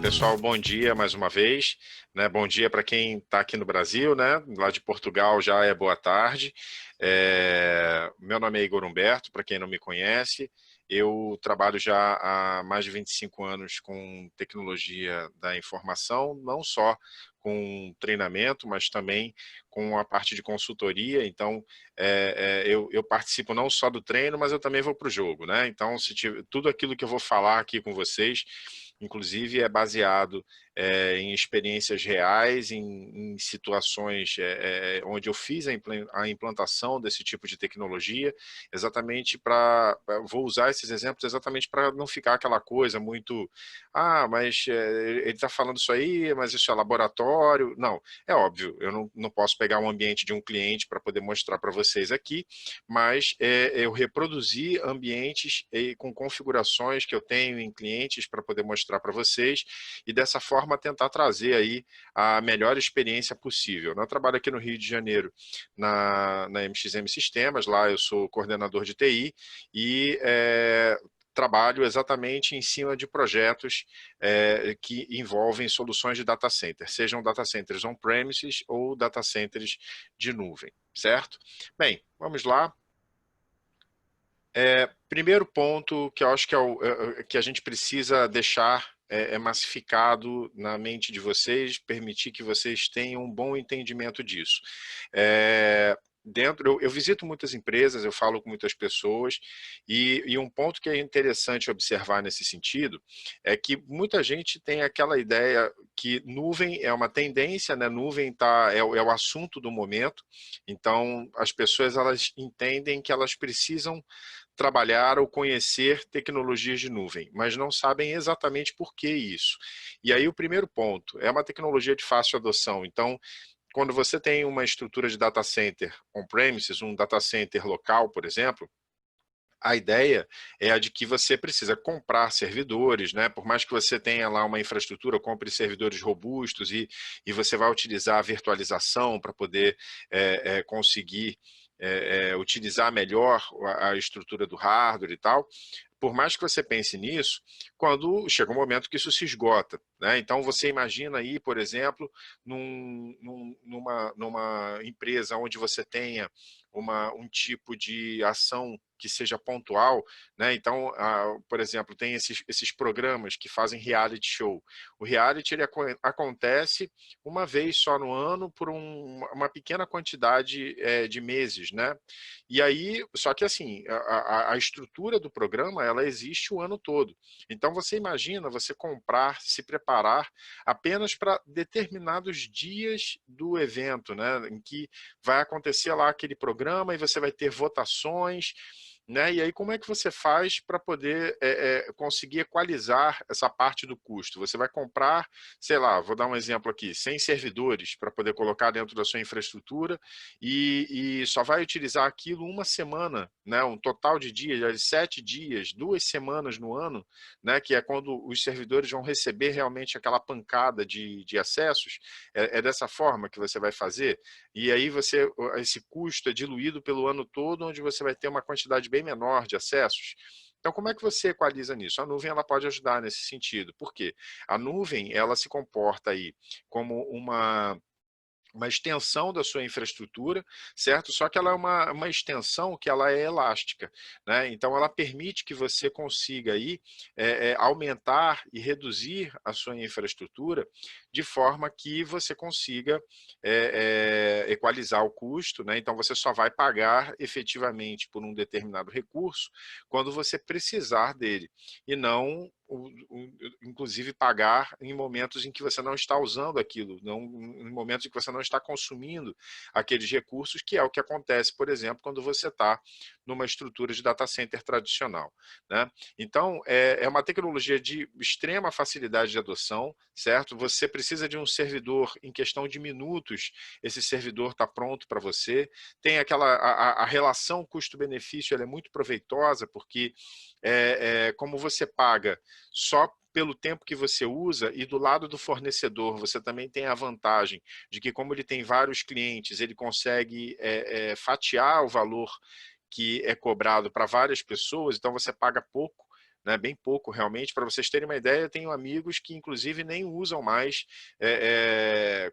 Pessoal, bom dia mais uma vez, né? Bom dia para quem está aqui no Brasil, né? Lá de Portugal já é boa tarde. Meu nome é Igor Humberto, para quem não me conhece. Eu trabalho já há mais de 25 anos com tecnologia da informação, não só com treinamento, mas também com a parte de consultoria. Então, eu participo não só do treino, mas eu também vou para o jogo, né? Então, tudo aquilo que eu vou falar aqui com vocês, inclusive é baseado em experiências reais, em situações onde eu fiz a implantação desse tipo de tecnologia, exatamente vou usar esses exemplos exatamente para não ficar aquela coisa muito, mas ele está falando isso aí, mas isso é laboratório. Não, é óbvio, eu não posso pegar um ambiente de um cliente para poder mostrar para vocês aqui, mas eu reproduzi ambientes com configurações que eu tenho em clientes para poder mostrar para vocês e dessa forma tentar trazer aí a melhor experiência possível. Eu trabalho aqui no Rio de Janeiro na MXM Sistemas, lá eu sou coordenador de TI e trabalho exatamente em cima de projetos que envolvem soluções de data center, sejam data centers on-premises ou data centers de nuvem, certo? Bem, vamos lá. Primeiro ponto que eu acho que, que a gente precisa deixar massificado na mente de vocês, permitir que vocês tenham um bom entendimento disso. Eu visito muitas empresas, eu falo com muitas pessoas, e um ponto que é interessante observar nesse sentido é que muita gente tem aquela ideia que nuvem é uma tendência, né? Nuvem é o assunto do momento, então as pessoas elas entendem que elas precisam trabalhar ou conhecer tecnologias de nuvem, mas não sabem exatamente por que isso. E aí o primeiro ponto, é uma tecnologia de fácil adoção, então quando você tem uma estrutura de data center on-premises, um data center local, por exemplo, a ideia é a de que você precisa comprar servidores, né? Por mais que você tenha lá uma infraestrutura, compre servidores robustos e você vai utilizar a virtualização para poder conseguir utilizar melhor a estrutura do hardware e tal. Por mais que você pense nisso, quando chega um momento que isso se esgota, né? Então você imagina aí, por exemplo, numa empresa onde você tenha um tipo de ação que seja pontual, né? Então, por exemplo, tem esses programas que fazem reality show. O reality ele acontece uma vez só no ano por uma pequena quantidade de meses, né? E aí, só que assim, a estrutura do programa ela existe o ano todo. Então você imagina você comprar, se preparar apenas para determinados dias do evento, né? Em que vai acontecer lá aquele programa e você vai ter votações, né? E aí como é que você faz para poder conseguir equalizar essa parte do custo? Você vai comprar, sei lá, vou dar um exemplo aqui, 100 servidores para poder colocar dentro da sua infraestrutura e só vai utilizar aquilo uma semana, né? Um total de dias, de 7 dias, 2 semanas no ano, né? Que é quando os servidores vão receber realmente aquela pancada de acessos. É dessa forma que você vai fazer? E aí esse custo é diluído pelo ano todo, onde você vai ter uma quantidade bem menor de acessos. Então, como é que você equaliza nisso? A nuvem ela pode ajudar nesse sentido. Por quê? A nuvem ela se comporta aí como uma extensão da sua infraestrutura, certo? Só que ela é uma extensão que ela é elástica, né? Então ela permite que você consiga aí aumentar e reduzir a sua infraestrutura de forma que você consiga equalizar o custo, né? Então você só vai pagar efetivamente por um determinado recurso quando você precisar dele e não inclusive pagar em momentos em que você não está usando aquilo, não, em momentos em que você não está consumindo aqueles recursos, que é o que acontece, por exemplo, quando você está numa estrutura de data center tradicional, né? Então, é uma tecnologia de extrema facilidade de adoção, certo? Você precisa de um servidor em questão de minutos, esse servidor está pronto para você, tem a relação custo-benefício, ela é muito proveitosa, porque como você paga só pelo tempo que você usa e do lado do fornecedor você também tem a vantagem de que como ele tem vários clientes, ele consegue fatiar o valor que é cobrado para várias pessoas, então você paga pouco, né, bem pouco realmente. Para vocês terem uma ideia, eu tenho amigos que inclusive nem usam mais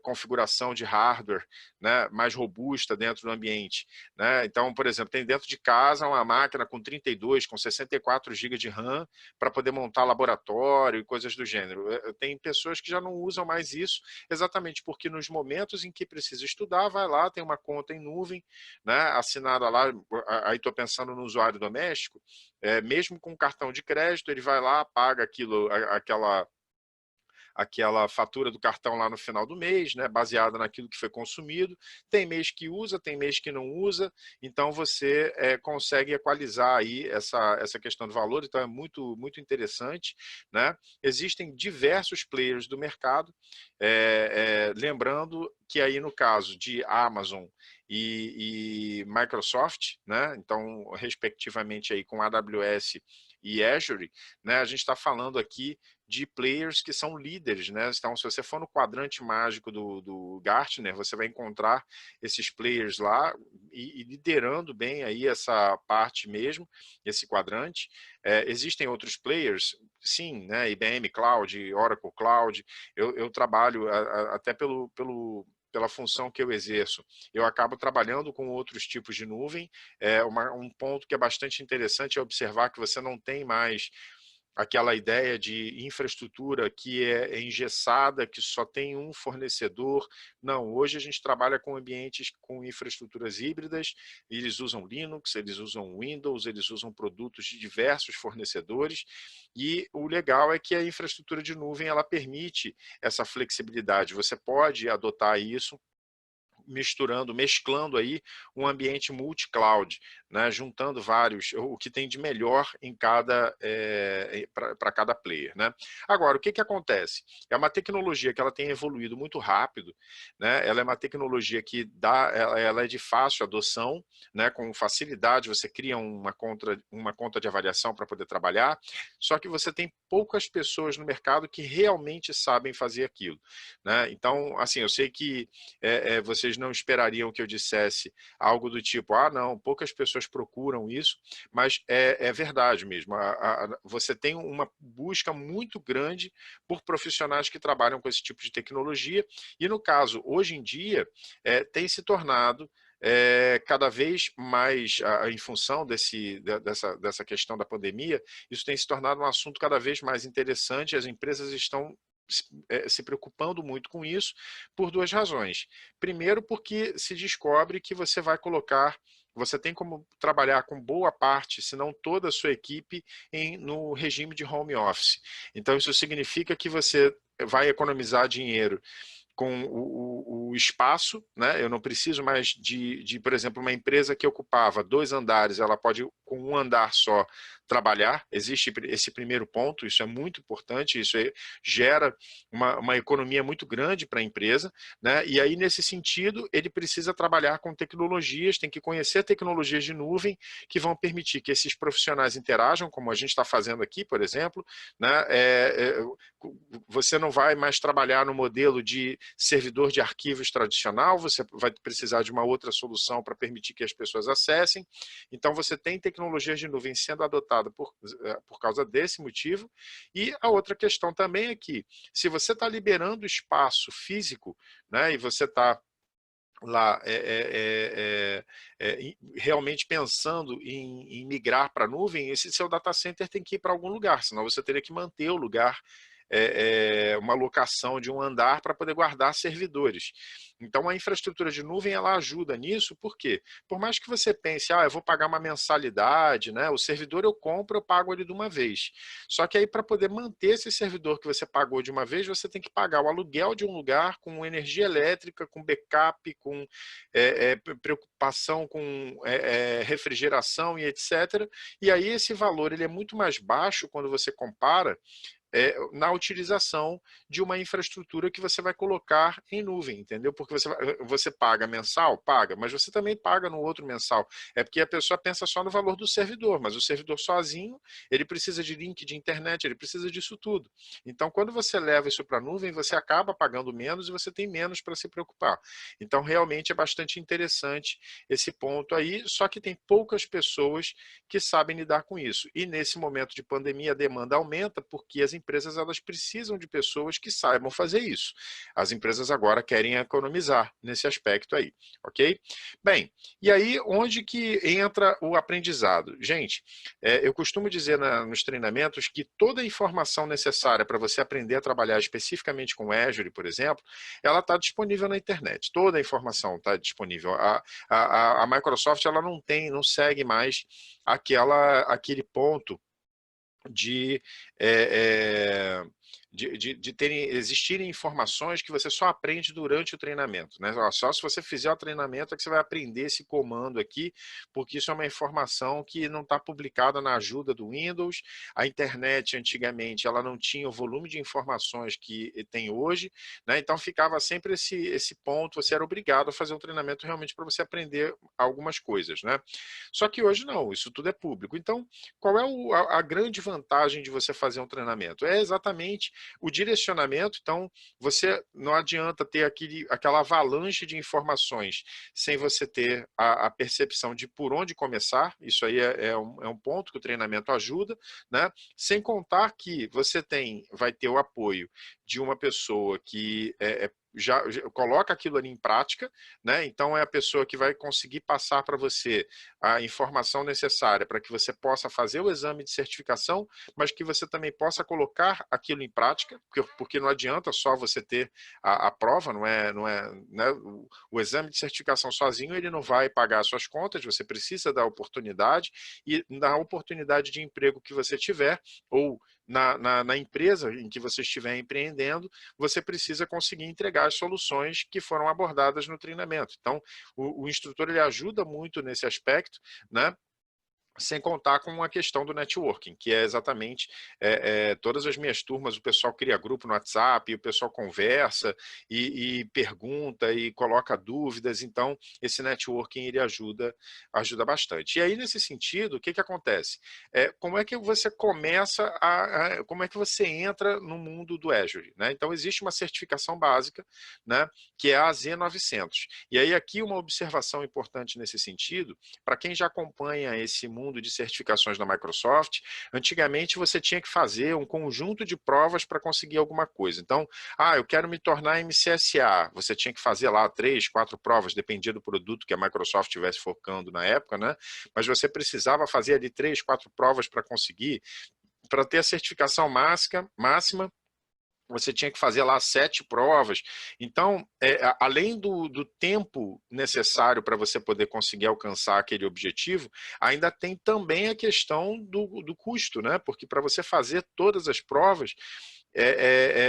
configuração de hardware, né, mais robusta dentro do ambiente, né? Então, por exemplo, tem dentro de casa uma máquina com 32, com 64 GB de RAM para poder montar laboratório e coisas do gênero. Tem pessoas que já não usam mais isso, exatamente porque nos momentos em que precisa estudar, vai lá, tem uma conta em nuvem, né, assinada lá, aí estou pensando no usuário doméstico, mesmo com cartão de crédito, ele vai lá, paga aquilo, aquela fatura do cartão lá no final do mês, né, baseada naquilo que foi consumido. Tem mês que usa, tem mês que não usa, então você consegue equalizar aí essa questão do valor, então é muito, muito interessante, né? Existem diversos players do mercado, lembrando que aí no caso de Amazon e Microsoft, né, então respectivamente aí com AWS e Azure, né, a gente está falando aqui de players que são líderes, né? Então, se você for no quadrante mágico do Gartner, você vai encontrar esses players lá e liderando bem aí essa parte mesmo, esse quadrante. Existem outros players, sim, né? IBM Cloud, Oracle Cloud. Eu trabalho até pela função que eu exerço, eu acabo trabalhando com outros tipos de nuvem. Um ponto que é bastante interessante é observar que você não tem mais aquela ideia de infraestrutura que é engessada, que só tem um fornecedor. Não, hoje a gente trabalha com ambientes com infraestruturas híbridas, eles usam Linux, eles usam Windows, eles usam produtos de diversos fornecedores, e o legal é que a infraestrutura de nuvem ela permite essa flexibilidade. Você pode adotar isso mesclando aí um ambiente multi-cloud, né, juntando vários, o que tem de melhor em cada, para cada player, né? Agora, o que acontece? É uma tecnologia que ela tem evoluído muito rápido, né? Ela é uma tecnologia que ela é de fácil adoção, né? Com facilidade, você cria uma conta de avaliação para poder trabalhar, só que você tem poucas pessoas no mercado que realmente sabem fazer aquilo, né? Então, assim, eu sei que vocês não esperariam que eu dissesse algo do tipo, ah, não, poucas pessoas procuram isso, mas é verdade mesmo. Você tem uma busca muito grande por profissionais que trabalham com esse tipo de tecnologia, e no caso, hoje em dia, tem se tornado cada vez mais, em função dessa questão da pandemia, isso tem se tornado um assunto cada vez mais interessante, as empresas estão se preocupando muito com isso por duas razões. Primeiro, porque se descobre que você tem como trabalhar com boa parte, se não toda a sua equipe, no regime de home office. Então, isso significa que você vai economizar dinheiro com o espaço, né? Eu não preciso mais por exemplo, uma empresa que ocupava 2 andares, ela pode, com um andar só, trabalhar. Existe esse primeiro ponto, isso é muito importante, isso gera uma economia muito grande para a empresa, né? E aí, nesse sentido, ele precisa trabalhar com tecnologias, tem que conhecer tecnologias de nuvem que vão permitir que esses profissionais interajam, como a gente está fazendo aqui, por exemplo, né? Você não vai mais trabalhar no modelo de servidor de arquivos tradicional, você vai precisar de uma outra solução para permitir que as pessoas acessem. Então, você tem tecnologias de nuvem sendo adotada por causa desse motivo. E a outra questão também é que, se você está liberando espaço físico, né, e você está lá realmente pensando em migrar para a nuvem, esse seu data center tem que ir para algum lugar, senão você teria que manter o lugar, uma locação de um andar para poder guardar servidores. Então, a infraestrutura de nuvem ela ajuda nisso, por quê? Por mais que você pense, eu vou pagar uma mensalidade, né? O servidor eu compro, eu pago ele de uma vez. Só que aí, para poder manter esse servidor que você pagou de uma vez, você tem que pagar o aluguel de um lugar com energia elétrica, com backup, com preocupação com refrigeração e etc. E aí esse valor ele é muito mais baixo quando você compara na utilização de uma infraestrutura que você vai colocar em nuvem, entendeu? Porque você paga mensal, paga, mas você também paga no outro mensal. É porque a pessoa pensa só no valor do servidor, mas o servidor sozinho, ele precisa de link de internet, ele precisa disso tudo. Então, quando você leva isso para a nuvem, você acaba pagando menos e você tem menos para se preocupar. Então, realmente é bastante interessante esse ponto aí, só que tem poucas pessoas que sabem lidar com isso. E nesse momento de pandemia, a demanda aumenta porque as empresas elas precisam de pessoas que saibam fazer isso. As empresas agora querem economizar nesse aspecto aí, ok? Bem, e aí onde que entra o aprendizado? Gente, eu costumo dizer nos treinamentos que toda a informação necessária para você aprender a trabalhar especificamente com Azure, por exemplo, ela está disponível na internet. Toda a informação está disponível. A Microsoft ela não segue mais aquele ponto de, existirem informações que você só aprende durante o treinamento, né? Só se você fizer o treinamento é que você vai aprender esse comando aqui, porque isso é uma informação que não está publicada na ajuda do Windows. A internet, antigamente, ela não tinha o volume de informações que tem hoje, né? Então ficava sempre esse ponto, você era obrigado a fazer um treinamento realmente para você aprender algumas coisas, né? Só que hoje não, isso tudo é público. Então, qual é a grande vantagem de você fazer um treinamento? É exatamente o direcionamento. Então, você não adianta ter aquela avalanche de informações sem você ter a percepção de por onde começar. Isso aí é um ponto que o treinamento ajuda, né? Sem contar que você vai ter o apoio de uma pessoa que já coloca aquilo ali em prática, né? Então é a pessoa que vai conseguir passar para você a informação necessária para que você possa fazer o exame de certificação, mas que você também possa colocar aquilo em prática, porque não adianta só você ter a prova, né? O exame de certificação sozinho ele não vai pagar as suas contas, você precisa da oportunidade, e na oportunidade de emprego que você tiver, ou na empresa em que você estiver empreendendo, você precisa conseguir entregar as soluções que foram abordadas no treinamento. Então, o instrutor ele ajuda muito nesse aspecto, né? Sem contar com a questão do networking, que é exatamente todas as minhas turmas, o pessoal cria grupo no WhatsApp, o pessoal conversa e pergunta e coloca dúvidas, então esse networking ele ajuda bastante. E aí, nesse sentido, o que acontece? Como é que você começa como é que você entra no mundo do Azure, né? Então, existe uma certificação básica, né, que é a Z900. E aí, aqui uma observação importante nesse sentido, para quem já acompanha esse mundo de certificações da Microsoft, antigamente você tinha que fazer um conjunto de provas para conseguir alguma coisa. Então, eu quero me tornar MCSA, você tinha que fazer lá 3, 4 provas, dependia do produto que a Microsoft estivesse focando na época, né? Mas você precisava fazer ali 3, 4 provas para conseguir, para ter a certificação máxima, você tinha que fazer lá 7 provas. Então, além do tempo necessário para você poder conseguir alcançar aquele objetivo, ainda tem também a questão do custo, né? Porque para você fazer todas as provas,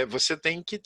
você tem que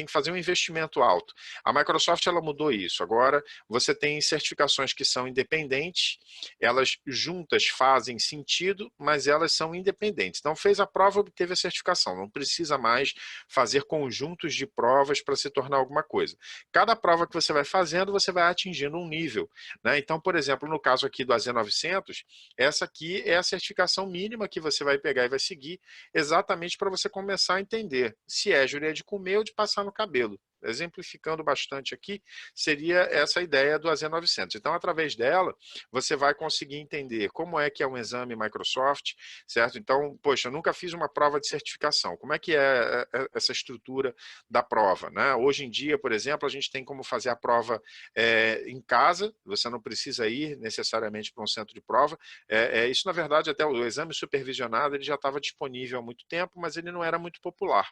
fazer um investimento alto. A Microsoft ela mudou isso. Agora você tem certificações que são independentes, elas juntas fazem sentido, mas elas são independentes. Então fez a prova, obteve a certificação. Não precisa mais fazer conjuntos de provas para se tornar alguma coisa. Cada prova que você vai fazendo, você vai atingindo um nível, né? Então, por exemplo, no caso aqui do AZ900, essa aqui é a certificação mínima que você vai pegar e vai seguir, exatamente para você começar a entender se Azure é de comer ou de passar no cabelo. Exemplificando bastante aqui, seria essa ideia do AZ900. Então, através dela, você vai conseguir entender como é que é um exame Microsoft, certo? Então, poxa, eu nunca fiz uma prova de certificação. Como é que é essa estrutura da prova, né? Hoje em dia, por exemplo, a gente tem como fazer a prova em casa, você não precisa ir necessariamente para um centro de prova. Isso, na verdade, até o exame supervisionado ele já estava disponível há muito tempo, mas ele não era muito popular.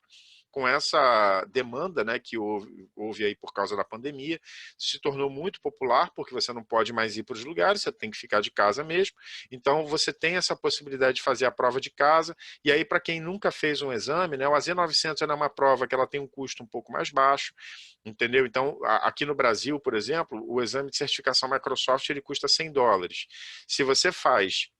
Com essa demanda, né, que houve aí por causa da pandemia, se tornou muito popular, porque você não pode mais ir para os lugares, você tem que ficar de casa mesmo. Então, você tem essa possibilidade de fazer a prova de casa. E aí, para quem nunca fez um exame, né, o AZ900 é uma prova que ela tem um custo um pouco mais baixo, entendeu? Então, aqui no Brasil, por exemplo, o exame de certificação Microsoft ele custa $100. Se você faz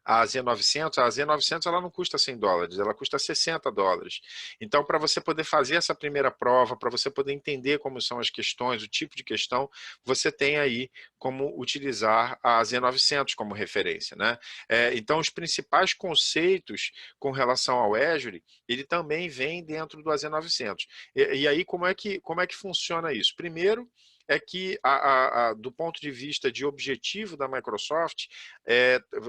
a Z900 ela não custa $100, ela custa $60. Então, para você poder fazer essa primeira prova, para você poder entender como são as questões, o tipo de questão, você tem aí como utilizar a Z900 como referência, né? Então, os principais conceitos com relação ao Azure, ele também vem dentro do AZ900. E aí, como é que funciona isso? Primeiro, é que, do ponto de vista de objetivo da Microsoft,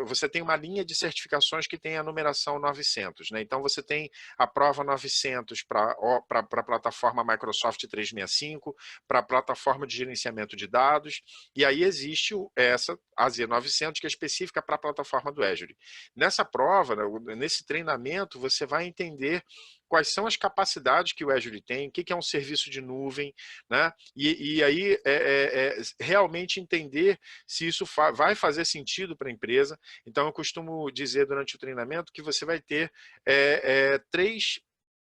você tem uma linha de certificações que tem a numeração 900, né? Então, você tem a prova 900 para a plataforma Microsoft 365, para a plataforma de gerenciamento de dados, e aí existe essa AZ900, que é específica para a plataforma do Azure. Nessa prova, nesse treinamento, você vai entender quais são as capacidades que o Azure tem, o que é um serviço de nuvem, né? E aí realmente entender se isso vai fazer sentido para a empresa. Então, eu costumo dizer durante o treinamento que você vai ter 3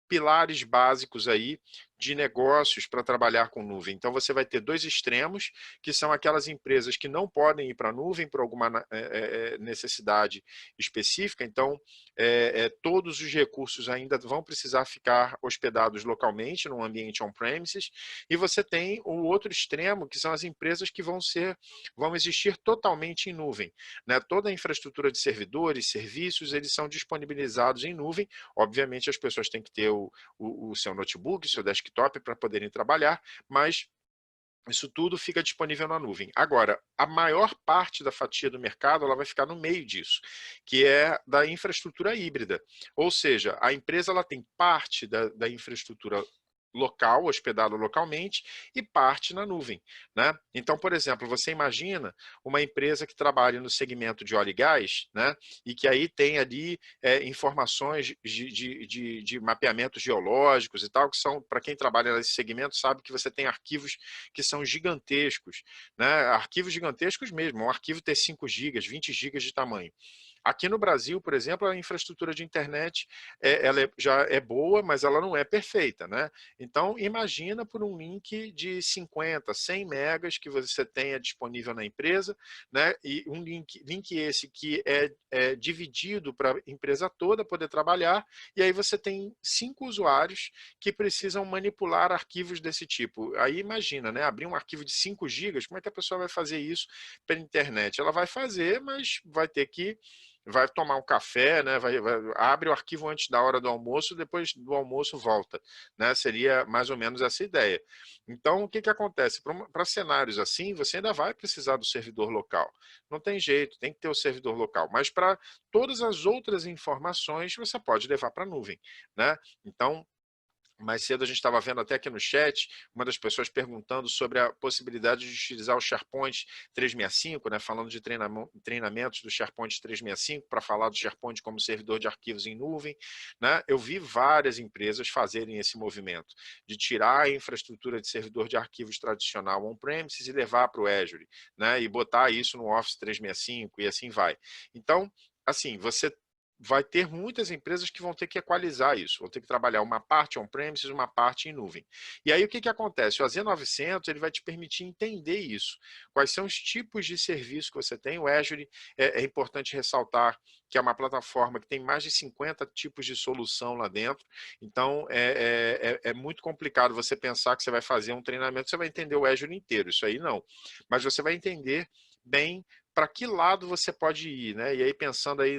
pilares básicos aí de negócios para trabalhar com nuvem. Então, você vai ter 2 extremos, que são aquelas empresas que não podem ir para a nuvem por alguma necessidade específica. Então, todos os recursos ainda vão precisar ficar hospedados localmente, num ambiente on-premises. E você tem o outro extremo, que são as empresas que vão existir totalmente em nuvem, né? Toda a infraestrutura de servidores, serviços, eles são disponibilizados em nuvem. Obviamente, as pessoas têm que ter o seu notebook, o seu desktop, para poderem trabalhar, mas isso tudo fica disponível na nuvem. Agora, a maior parte da fatia do mercado ela vai ficar no meio disso, que é da infraestrutura híbrida. Ou seja, a empresa ela tem parte da infraestrutura local, hospedado localmente, e parte na nuvem, né? Então, por exemplo, você imagina uma empresa que trabalha no segmento de óleo e gás, né? E que aí tem ali informações de mapeamentos geológicos e tal, que são, para quem trabalha nesse segmento, sabe que você tem arquivos que são gigantescos, né? Arquivos gigantescos mesmo, um arquivo ter 5 gigas, 20 gigas de tamanho. Aqui no Brasil, por exemplo, a infraestrutura de internet ela já é boa, mas ela não é perfeita, né? Então, imagina por um link de 50, 100 megas que você tenha disponível na empresa, né? E um link esse que é dividido para a empresa toda poder trabalhar, e aí você tem 5 usuários que precisam manipular arquivos desse tipo. Aí imagina, né? Abrir um arquivo de 5 gigas, como é que a pessoa vai fazer isso pela internet? Ela vai fazer, mas vai tomar um café, né? Abre o arquivo antes da hora do almoço, depois do almoço volta, né? Seria mais ou menos essa ideia. Então, o que acontece? Para cenários assim, você ainda vai precisar do servidor local. Não tem jeito, tem que ter o servidor local. Mas para todas as outras informações, você pode levar para a nuvem, né? Então, mais cedo a gente estava vendo até aqui no chat, uma das pessoas perguntando sobre a possibilidade de utilizar o SharePoint 365, né, falando de treinamentos do SharePoint 365, para falar do SharePoint como servidor de arquivos em nuvem, né? Eu vi várias empresas fazerem esse movimento, de tirar a infraestrutura de servidor de arquivos tradicional on-premises e levar para o Azure, né, e botar isso no Office 365 e assim vai. Então, assim, você vai ter muitas empresas que vão ter que equalizar isso, vão ter que trabalhar uma parte on-premises, uma parte em nuvem. E aí o que acontece? O AZ900 ele vai te permitir entender isso. Quais são os tipos de serviço que você tem? O Azure é importante ressaltar que é uma plataforma que tem mais de 50 tipos de solução lá dentro, então é muito complicado você pensar que você vai fazer um treinamento, você vai entender o Azure inteiro, isso aí não. Mas você vai entender bem para que lado você pode ir, né? E aí pensando aí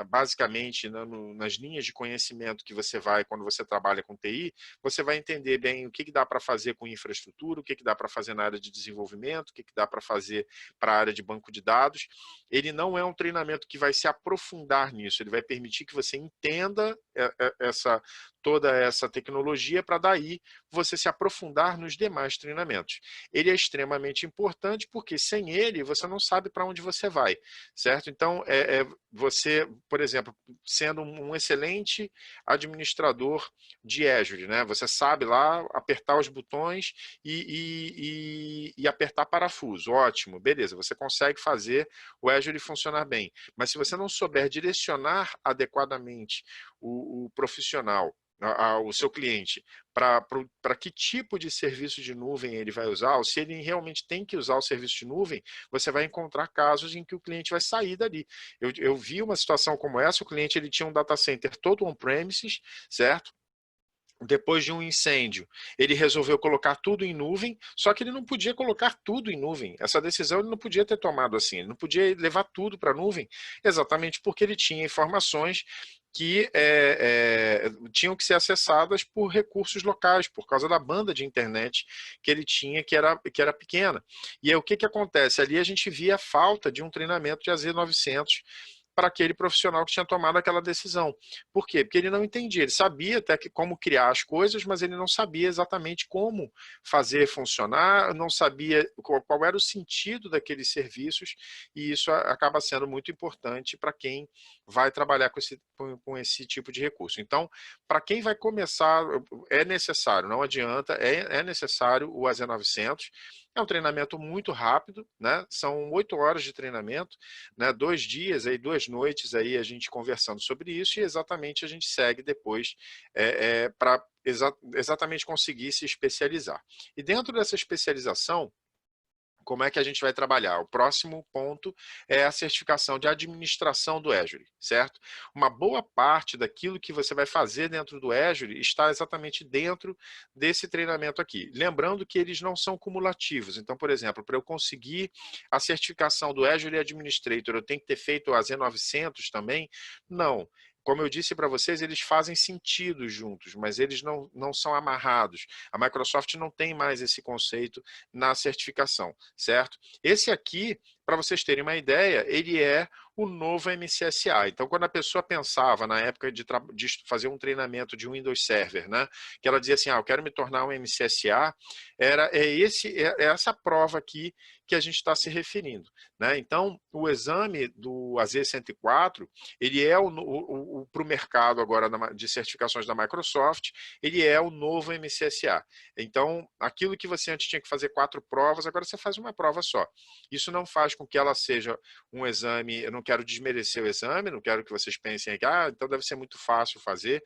basicamente nas linhas de conhecimento que você vai quando você trabalha com TI, você vai entender bem o que dá para fazer com infraestrutura, o que dá para fazer na área de desenvolvimento, o que dá para fazer para a área de banco de dados. Ele não é um treinamento que vai se aprofundar nisso, ele vai permitir que você entenda toda essa tecnologia para daí você se aprofundar nos demais treinamentos. Ele é extremamente importante porque sem ele você não sabe para onde você vai, certo? Então, você, por exemplo, sendo um excelente administrador de Azure, né? Você sabe lá apertar os botões e apertar parafuso, ótimo, beleza, você consegue fazer o Azure funcionar bem. Mas se você não souber direcionar adequadamente o profissional o seu cliente para que tipo de serviço de nuvem ele vai usar, ou se ele realmente tem que usar o serviço de nuvem, você vai encontrar casos em que o cliente vai sair dali. Eu vi uma situação como essa, o cliente ele tinha um data center todo on-premises, certo? Depois de um incêndio, ele resolveu colocar tudo em nuvem, só que ele não podia colocar tudo em nuvem. Essa decisão ele não podia ter tomado assim, ele não podia levar tudo para a nuvem, exatamente porque ele tinha informações que tinham que ser acessadas por recursos locais, por causa da banda de internet que ele tinha, que era pequena. E aí o que, que acontece? Ali a gente via a falta de um treinamento de AZ900 para aquele profissional que tinha tomado aquela decisão. Por quê? Porque ele não entendia, ele sabia até que como criar as coisas, mas ele não sabia exatamente como fazer funcionar, não sabia qual era o sentido daqueles serviços, e isso acaba sendo muito importante para quem vai trabalhar com esse tipo de recurso. Então, para quem vai começar, é necessário, não adianta, é necessário o AZ900. É um treinamento muito rápido, né? São 8 horas de treinamento, né? 2 dias, aí, 2 noites aí a gente conversando sobre isso, e exatamente a gente segue depois para exatamente conseguir se especializar. E dentro dessa especialização, como é que a gente vai trabalhar? O próximo ponto é a certificação de administração do Azure, certo? Uma boa parte daquilo que você vai fazer dentro do Azure está exatamente dentro desse treinamento aqui. Lembrando que eles não são cumulativos. Então, por exemplo, para eu conseguir a certificação do Azure Administrator, eu tenho que ter feito a Z900 também? Não. Como eu disse para vocês, eles fazem sentido juntos, mas eles não são amarrados. A Microsoft não tem mais esse conceito na certificação, certo? Esse aqui, para vocês terem uma ideia, ele é o novo MCSA. Então, quando a pessoa pensava na época de fazer um treinamento de Windows Server, né, que ela dizia assim, eu quero me tornar um MCSA, é essa prova aqui que a gente está se referindo, né? Então, o exame do AZ-104, ele é para o mercado agora de certificações da Microsoft, ele é o novo MCSA. Então, aquilo que você antes tinha que fazer 4 provas, agora você faz uma prova só. Isso não faz com que ela seja um exame, eu não quero desmerecer o exame, não quero que vocês pensem que, então deve ser muito fácil fazer.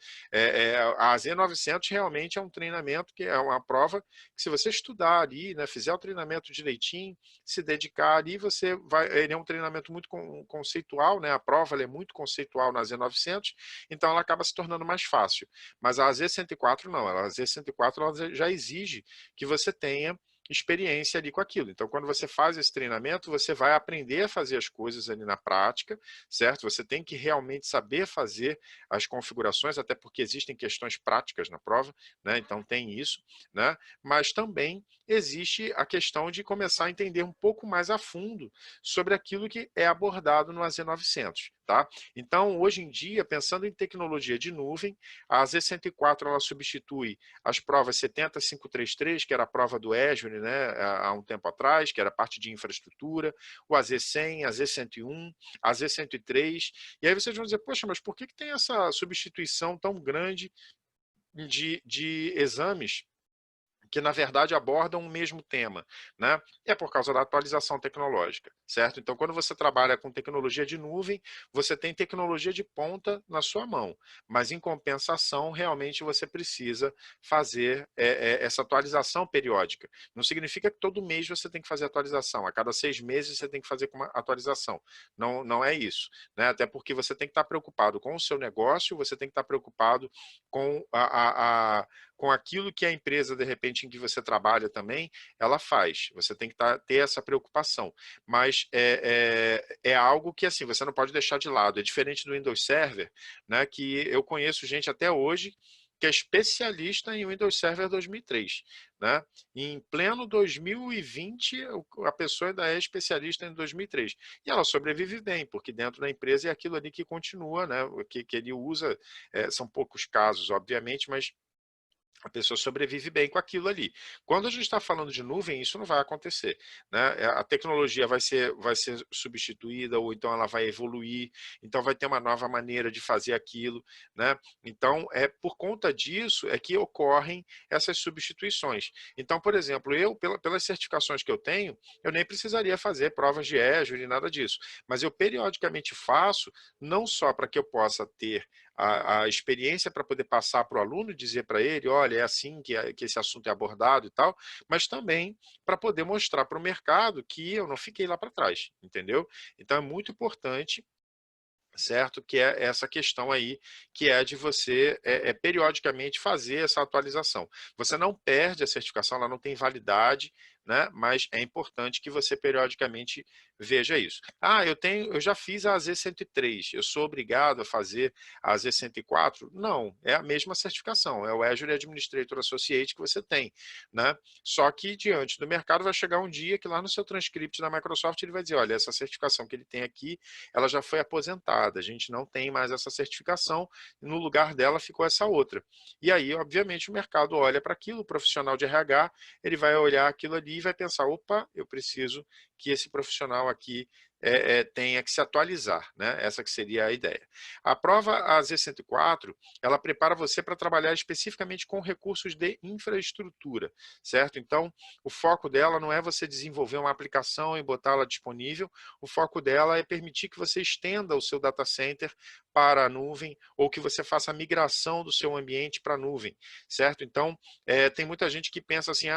A Z900 realmente é um treinamento, que é uma prova que se você estudar ali, né, fizer o treinamento direitinho, se dedicar ali, você vai, ele é um treinamento muito conceitual, né, a prova é muito conceitual na Z900, então ela acaba se tornando mais fácil. Mas a Z104 não, a Z104 ela já exige que você tenha experiência ali com aquilo. Então, quando você faz esse treinamento, você vai aprender a fazer as coisas ali na prática, certo? Você tem que realmente saber fazer as configurações, até porque existem questões práticas na prova, né? Então tem isso, né? Mas também existe a questão de começar a entender um pouco mais a fundo sobre aquilo que é abordado no AZ900, tá? Então, hoje em dia, pensando em tecnologia de nuvem, a AZ104 ela substitui as provas 70533, que era a prova do Azure, né, há um tempo atrás, que era parte de infraestrutura, o AZ100, AZ101, AZ103, e aí vocês vão dizer, poxa, mas por que tem essa substituição tão grande de exames que na verdade abordam o mesmo tema, né? É por causa da atualização tecnológica, certo? Então, quando você trabalha com tecnologia de nuvem, você tem tecnologia de ponta na sua mão, mas em compensação, realmente você precisa fazer essa atualização periódica. Não significa que todo mês você tem que fazer atualização, a cada 6 meses você tem que fazer uma atualização. Não é isso, né? Até porque você tem que estar preocupado com o seu negócio, você tem que estar preocupado com com aquilo que a empresa, de repente, em que você trabalha também, ela faz. Você tem que ter essa preocupação. Mas é algo que, assim, você não pode deixar de lado. É diferente do Windows Server, né, que eu conheço gente até hoje que é especialista em Windows Server 2003. Né? Em pleno 2020, a pessoa ainda é especialista em 2003. E ela sobrevive bem, porque dentro da empresa é aquilo ali que continua, né? que ele usa, são poucos casos, obviamente, mas a pessoa sobrevive bem com aquilo ali. Quando a gente está falando de nuvem, isso não vai acontecer, né? A tecnologia vai ser substituída, ou então ela vai evoluir, então vai ter uma nova maneira de fazer aquilo, né? Então, por conta disso é que ocorrem essas substituições. Então, por exemplo, pelas certificações que eu tenho, eu nem precisaria fazer provas de Azure e nada disso, mas eu periodicamente faço, não só para que eu possa ter a experiência para poder passar para o aluno e dizer para ele, olha, é assim que esse assunto é abordado e tal, mas também para poder mostrar para o mercado que eu não fiquei lá para trás, entendeu? Então é muito importante, certo? Que é essa questão aí, que é de você periodicamente fazer essa atualização. Você não perde a certificação, ela não tem validade, né? Mas é importante que você periodicamente veja isso. Ah, eu já fiz a AZ103, eu sou obrigado a fazer a AZ104? Não, é a mesma certificação, é o Azure Administrator Associate que você tem, né? Só que diante do mercado vai chegar um dia que lá no seu transcript da Microsoft ele vai dizer, olha, essa certificação que ele tem aqui, ela já foi aposentada, a gente não tem mais essa certificação, e no lugar dela ficou essa outra. E aí, obviamente, o mercado olha para aquilo, o profissional de RH, ele vai olhar aquilo ali e vai pensar, opa, eu preciso que esse profissional aqui tenha que se atualizar, né? Essa que seria a ideia. A prova AZ104, ela prepara você para trabalhar especificamente com recursos de infraestrutura, certo? Então, o foco dela não é você desenvolver uma aplicação e botá-la disponível, o foco dela é permitir que você estenda o seu data center para a nuvem ou que você faça a migração do seu ambiente para a nuvem, certo? Então, tem muita gente que pensa assim,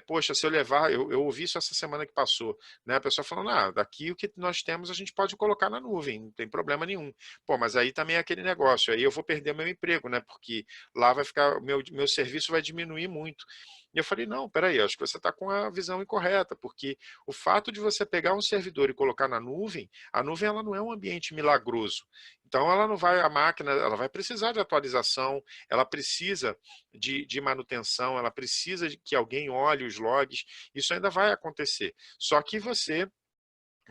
poxa, se eu levar, eu ouvi isso essa semana que passou, né? A pessoa falando, daqui o que nós temos a gente pode colocar na nuvem, não tem problema nenhum. Pô, mas aí também é aquele negócio, aí eu vou perder meu emprego, né? Porque lá vai ficar, meu serviço vai diminuir muito. E eu falei, não, peraí, acho que você está com a visão incorreta, porque o fato de você pegar um servidor e colocar na nuvem, a nuvem ela não é um ambiente milagroso. Então ela não vai, a máquina, ela vai precisar de atualização, ela precisa de manutenção, ela precisa de que alguém olhe os logs, isso ainda vai acontecer. Só que você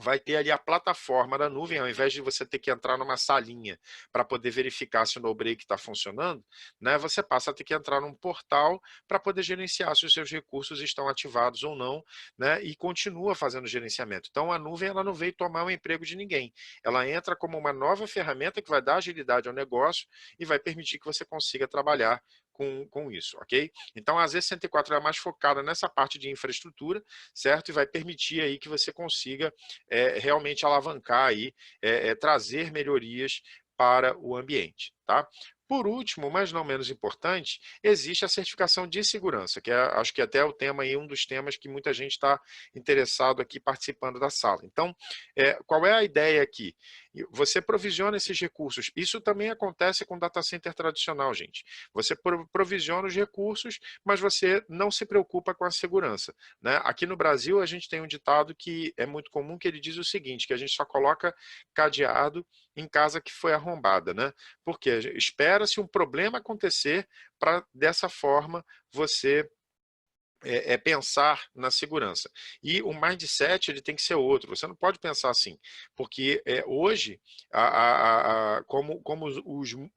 vai ter ali a plataforma da nuvem, ao invés de você ter que entrar numa salinha para poder verificar se o no-break está funcionando, né, você passa a ter que entrar num portal para poder gerenciar se os seus recursos estão ativados ou não, né, e continua fazendo gerenciamento. Então, a nuvem ela não veio tomar o emprego de ninguém. Ela entra como uma nova ferramenta que vai dar agilidade ao negócio e vai permitir que você consiga trabalhar com isso, ok? Então, a Z104 é mais focada nessa parte de infraestrutura, certo? E vai permitir aí que você consiga realmente alavancar aí, trazer melhorias para o ambiente, tá? Por último, mas não menos importante, existe a certificação de segurança, que acho que até é o tema aí, um dos temas que muita gente está interessado aqui participando da sala. Então, qual é a ideia aqui? Você provisiona esses recursos. Isso também acontece com data center tradicional, gente. Você provisiona os recursos, mas você não se preocupa com a segurança, né? Aqui no Brasil, a gente tem um ditado que é muito comum, que ele diz o seguinte, que a gente só coloca cadeado em casa que foi arrombada, né? Porque espera-se um problema acontecer para, dessa forma, você pensar na segurança. E o mindset ele tem que ser outro, você não pode pensar assim, porque hoje, como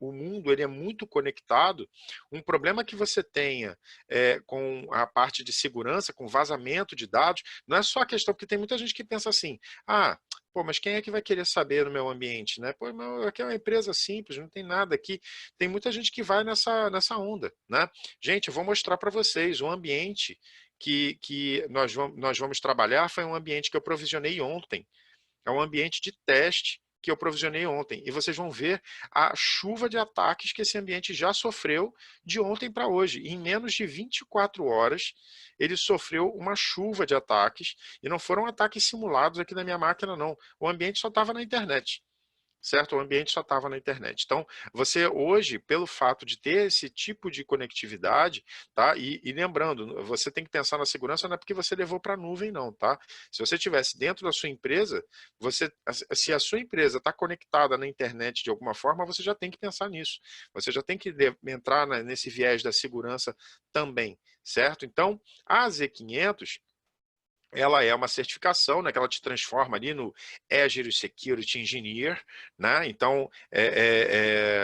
o mundo ele é muito conectado, um problema que você tenha com a parte de segurança, com vazamento de dados, não é só a questão, porque tem muita gente que pensa assim, pô, mas quem é que vai querer saber no meu ambiente, né? Pô, aqui é uma empresa simples, não tem nada aqui. Tem muita gente que vai nessa onda, né? Gente, eu vou mostrar para vocês, o ambiente que nós vamos trabalhar foi um ambiente que eu provisionei ontem. É um ambiente de teste que eu provisionei ontem. E vocês vão ver a chuva de ataques que esse ambiente já sofreu de ontem para hoje. Em menos de 24 horas, ele sofreu uma chuva de ataques. E não foram ataques simulados aqui na minha máquina, não. O ambiente só estava na internet, certo? O ambiente só estava na internet. Então, você hoje, pelo fato de ter esse tipo de conectividade, tá? E lembrando, você tem que pensar na segurança, não é porque você levou para a nuvem, não, tá? Se você tivesse dentro da sua empresa, se a sua empresa está conectada na internet de alguma forma, você já tem que pensar nisso. Você já tem que entrar nesse viés da segurança também, certo? Então, a Z500 ela é uma certificação, né, que ela te transforma ali no Azure Security Engineer, né? Então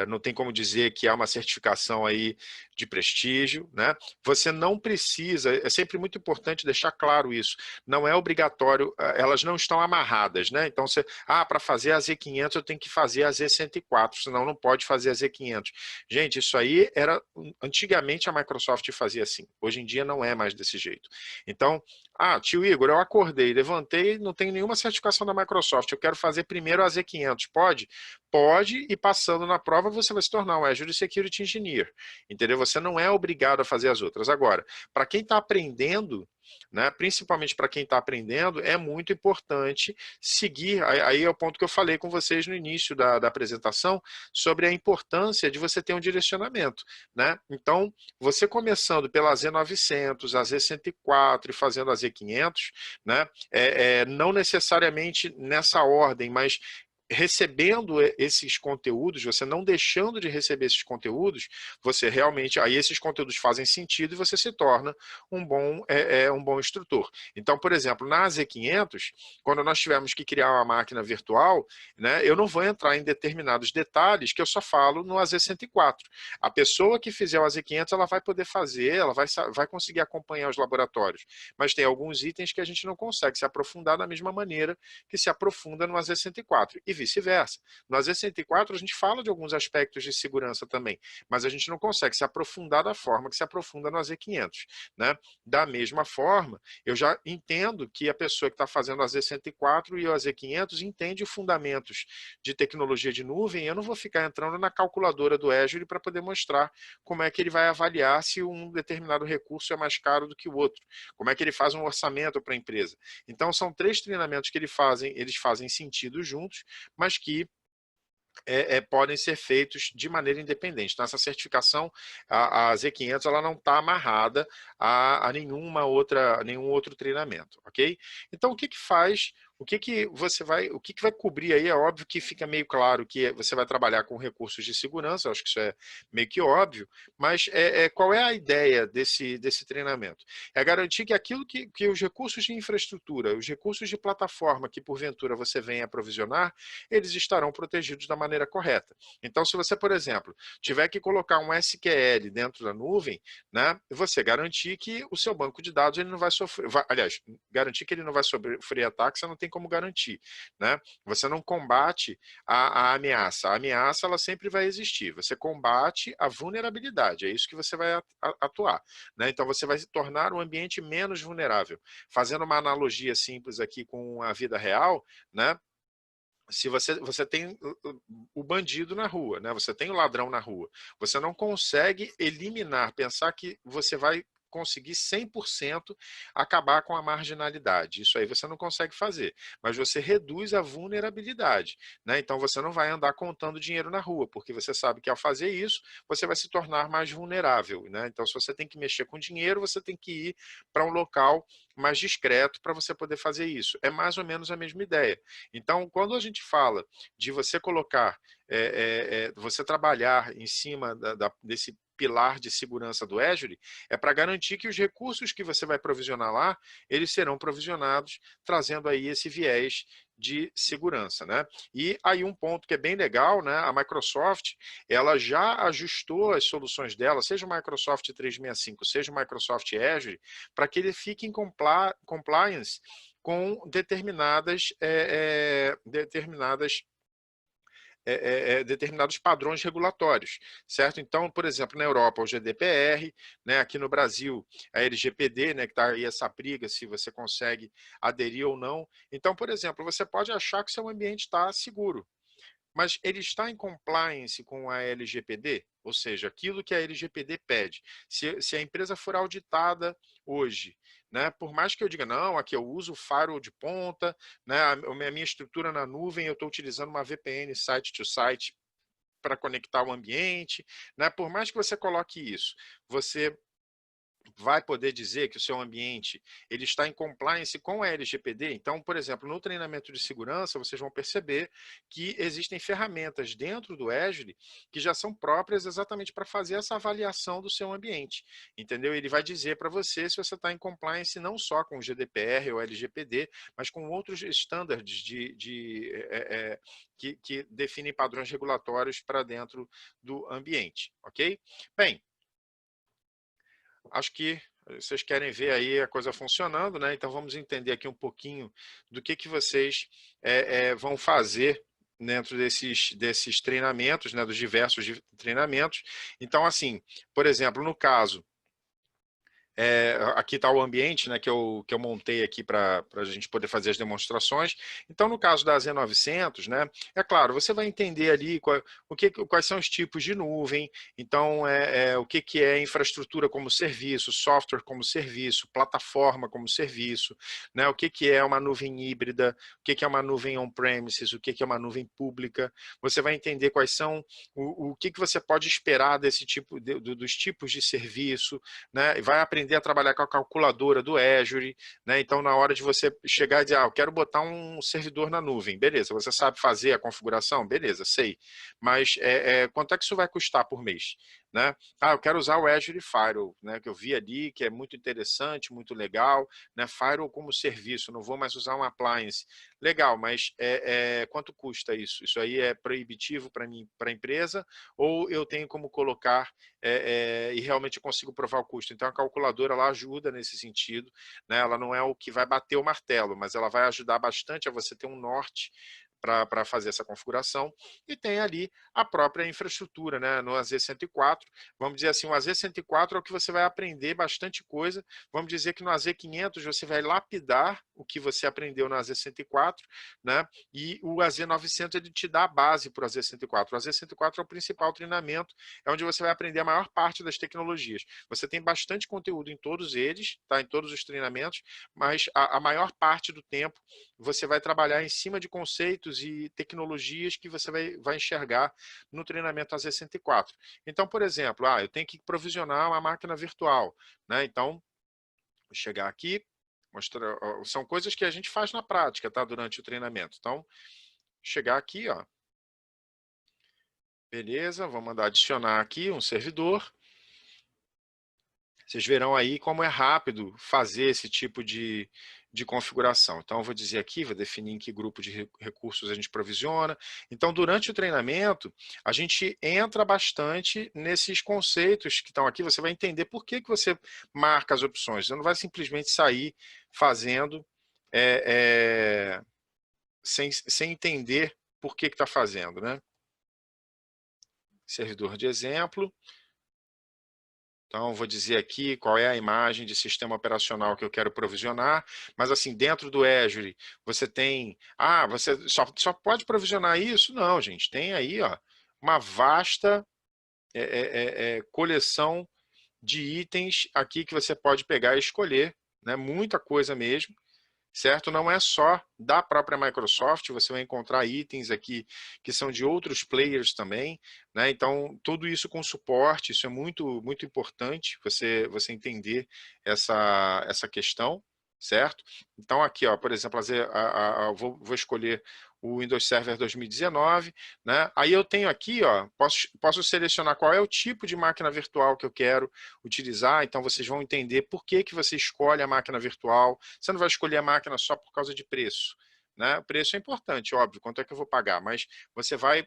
não tem como dizer que há uma certificação aí de prestígio, né? Você não precisa, é sempre muito importante deixar claro isso, não é obrigatório, elas não estão amarradas, né? Então, para fazer a Z500 eu tenho que fazer a Z104, senão não pode fazer a Z500. Gente, isso aí era, antigamente a Microsoft fazia assim, hoje em dia não é mais desse jeito. Então, tio Igor, eu acordei, levantei, não tenho nenhuma certificação da Microsoft, eu quero fazer primeiro a Z500, pode? Pode, e passando na prova você vai se tornar um Azure Security Engineer, entendeu? Você não é obrigado a fazer as outras. Agora, para quem está aprendendo, né, principalmente para quem está aprendendo, é muito importante seguir, aí é o ponto que eu falei com vocês no início da apresentação, sobre a importância de você ter um direcionamento, né? Então, você começando pela Z900, a Z104 e fazendo a Z500, né, não necessariamente nessa ordem, mas recebendo esses conteúdos, você não deixando de receber esses conteúdos, você realmente, aí esses conteúdos fazem sentido e você se torna um bom instrutor. Então, por exemplo, na Z500, quando nós tivermos que criar uma máquina virtual, né, eu não vou entrar em determinados detalhes que eu só falo no AZ104. A pessoa que fizer o AZ500, ela vai poder fazer, ela vai conseguir acompanhar os laboratórios, mas tem alguns itens que a gente não consegue se aprofundar da mesma maneira que se aprofunda no AZ104. E vice-versa. No AZ104 a gente fala de alguns aspectos de segurança também, mas a gente não consegue se aprofundar da forma que se aprofunda no AZ500. Né? Da mesma forma, eu já entendo que a pessoa que está fazendo o AZ104 e o AZ500 entende os fundamentos de tecnologia de nuvem, e eu não vou ficar entrando na calculadora do Azure para poder mostrar como é que ele vai avaliar se um determinado recurso é mais caro do que o outro, como é que ele faz um orçamento para a empresa. Então, são 3 treinamentos que eles fazem sentido juntos, mas que podem ser feitos de maneira independente. Então, essa certificação, a Z500, ela não está amarrada a nenhum outro treinamento, ok? Então, o que que faz, o que vai cobrir aí? É óbvio que fica meio claro que você vai trabalhar com recursos de segurança, acho que isso é meio que óbvio, mas qual é a ideia desse treinamento? É garantir que aquilo que os recursos de infraestrutura, os recursos de plataforma que porventura você venha aprovisionar, eles estarão protegidos da maneira correta. Então, se você, por exemplo, tiver que colocar um SQL dentro da nuvem, né, você garantir que o seu banco de dados ele não vai sofrer, aliás, garantir que ele não vai sofrer ataque, você não tem como garantir. Né? Você não combate a ameaça. A ameaça ela sempre vai existir. Você combate a vulnerabilidade, é isso que você vai atuar. Né? Então, você vai tornar o ambiente menos vulnerável. Fazendo uma analogia simples aqui com a vida real, né? Se você tem o bandido na rua, né? Você tem o ladrão na rua, você não consegue eliminar, pensar que você vai conseguir 100% acabar com a marginalidade. Isso aí você não consegue fazer, mas você reduz a vulnerabilidade. Né? Então você não vai andar contando dinheiro na rua, porque você sabe que ao fazer isso, você vai se tornar mais vulnerável. Né? Então se você tem que mexer com dinheiro, você tem que ir para um local mais discreto para você poder fazer isso. É mais ou menos a mesma ideia. Então, quando a gente fala de você colocar, você trabalhar em cima desse pilar de segurança do Azure, é para garantir que os recursos que você vai provisionar lá, eles serão provisionados, trazendo aí esse viés de segurança. Né? E aí um ponto que é bem legal, né? A Microsoft, ela já ajustou as soluções dela, seja o Microsoft 365, seja o Microsoft Azure, para que ele fique em compliance com determinados padrões regulatórios, certo? Então, por exemplo, na Europa, o GDPR, né? Aqui no Brasil, a LGPD, né? Que está aí essa briga se você consegue aderir ou não. Então, por exemplo, você pode achar que seu ambiente está seguro, mas ele está em compliance com a LGPD? Ou seja, aquilo que a LGPD pede. Se a empresa for auditada hoje, né, por mais que eu diga, não, aqui eu uso firewall de ponta, né, a minha estrutura na nuvem, eu estou utilizando uma VPN site-to-site para conectar o ambiente, né, por mais que você coloque isso, você vai poder dizer que o seu ambiente ele está em compliance com a LGPD. Então, por exemplo, no treinamento de segurança, vocês vão perceber que existem ferramentas dentro do Azure que já são próprias exatamente para fazer essa avaliação do seu ambiente, entendeu? Ele vai dizer para você se você está em compliance não só com o GDPR ou LGPD, mas com outros standards que definem padrões regulatórios para dentro do ambiente, ok? Bem, acho que vocês querem ver aí a coisa funcionando, né? Então vamos entender aqui um pouquinho do que vocês vão fazer dentro desses treinamentos, né? Dos diversos treinamentos. Então, assim, por exemplo, no caso aqui está o ambiente, né, que eu montei aqui para a gente poder fazer as demonstrações. Então, no caso da Z900, né, é claro, você vai entender ali quais são os tipos de nuvem, então, o que é infraestrutura como serviço, software como serviço, plataforma como serviço, né, o que é uma nuvem híbrida, o que é uma nuvem on-premises, o que é uma nuvem pública. Você vai entender quais são, o que você pode esperar desse tipo, dos tipos de serviço, né, vai aprender a trabalhar com a calculadora do Azure, né? Então, na hora de você chegar e dizer, eu quero botar um servidor na nuvem, beleza, você sabe fazer a configuração? Beleza, sei. Mas quanto é que isso vai custar por mês? Né? Eu quero usar o Azure Firewall, né, que eu vi ali, que é muito interessante, muito legal, né? Firewall como serviço, não vou mais usar um appliance. Legal, mas quanto custa isso? Isso aí é proibitivo para mim, para a empresa, ou eu tenho como colocar e realmente eu consigo provar o custo? Então a calculadora ela ajuda nesse sentido, né? Ela não é o que vai bater o martelo, mas ela vai ajudar bastante a você ter um norte para fazer essa configuração, e tem ali a própria infraestrutura, né? No AZ104, vamos dizer assim, o AZ104 é o que você vai aprender bastante coisa, vamos dizer que no AZ500 você vai lapidar o que você aprendeu no AZ104, né? E o AZ900 ele te dá a base para o AZ104. O AZ104 é o principal treinamento, é onde você vai aprender a maior parte das tecnologias. Você tem bastante conteúdo em todos eles, tá? Em todos os treinamentos, mas a maior parte do tempo você vai trabalhar em cima de conceitos e tecnologias que você vai enxergar no treinamento AZ104. Então, por exemplo, eu tenho que provisionar uma máquina virtual, né? Então, vou chegar aqui, mostrar, são coisas que a gente faz na prática, tá? Durante o treinamento. Então, chegar aqui, ó. Beleza, vou mandar adicionar aqui um servidor. Vocês verão aí como é rápido fazer esse tipo de configuração. Então, eu vou dizer aqui, vou definir em que grupo de recursos a gente provisiona. Então, durante o treinamento, a gente entra bastante nesses conceitos que estão aqui. Você vai entender por que você marca as opções. Você não vai simplesmente sair fazendo sem entender por que está fazendo, né? Servidor de exemplo. Então, vou dizer aqui qual é a imagem de sistema operacional que eu quero provisionar, mas assim, dentro do Azure, você tem, você só pode provisionar isso? Não, gente, tem aí uma vasta coleção de itens aqui que você pode pegar e escolher, né? Muita coisa mesmo, certo? Não é só da própria Microsoft, você vai encontrar itens aqui que são de outros players também, né? Então, tudo isso com suporte, isso é muito, muito importante, você entender essa questão, certo? Então, aqui, por exemplo, vou escolher o Windows Server 2019, né? Aí eu tenho aqui, posso selecionar qual é o tipo de máquina virtual que eu quero utilizar, então vocês vão entender por que você escolhe a máquina virtual. Você não vai escolher a máquina só por causa de preço, né? O preço é importante, óbvio, quanto é que eu vou pagar, mas você vai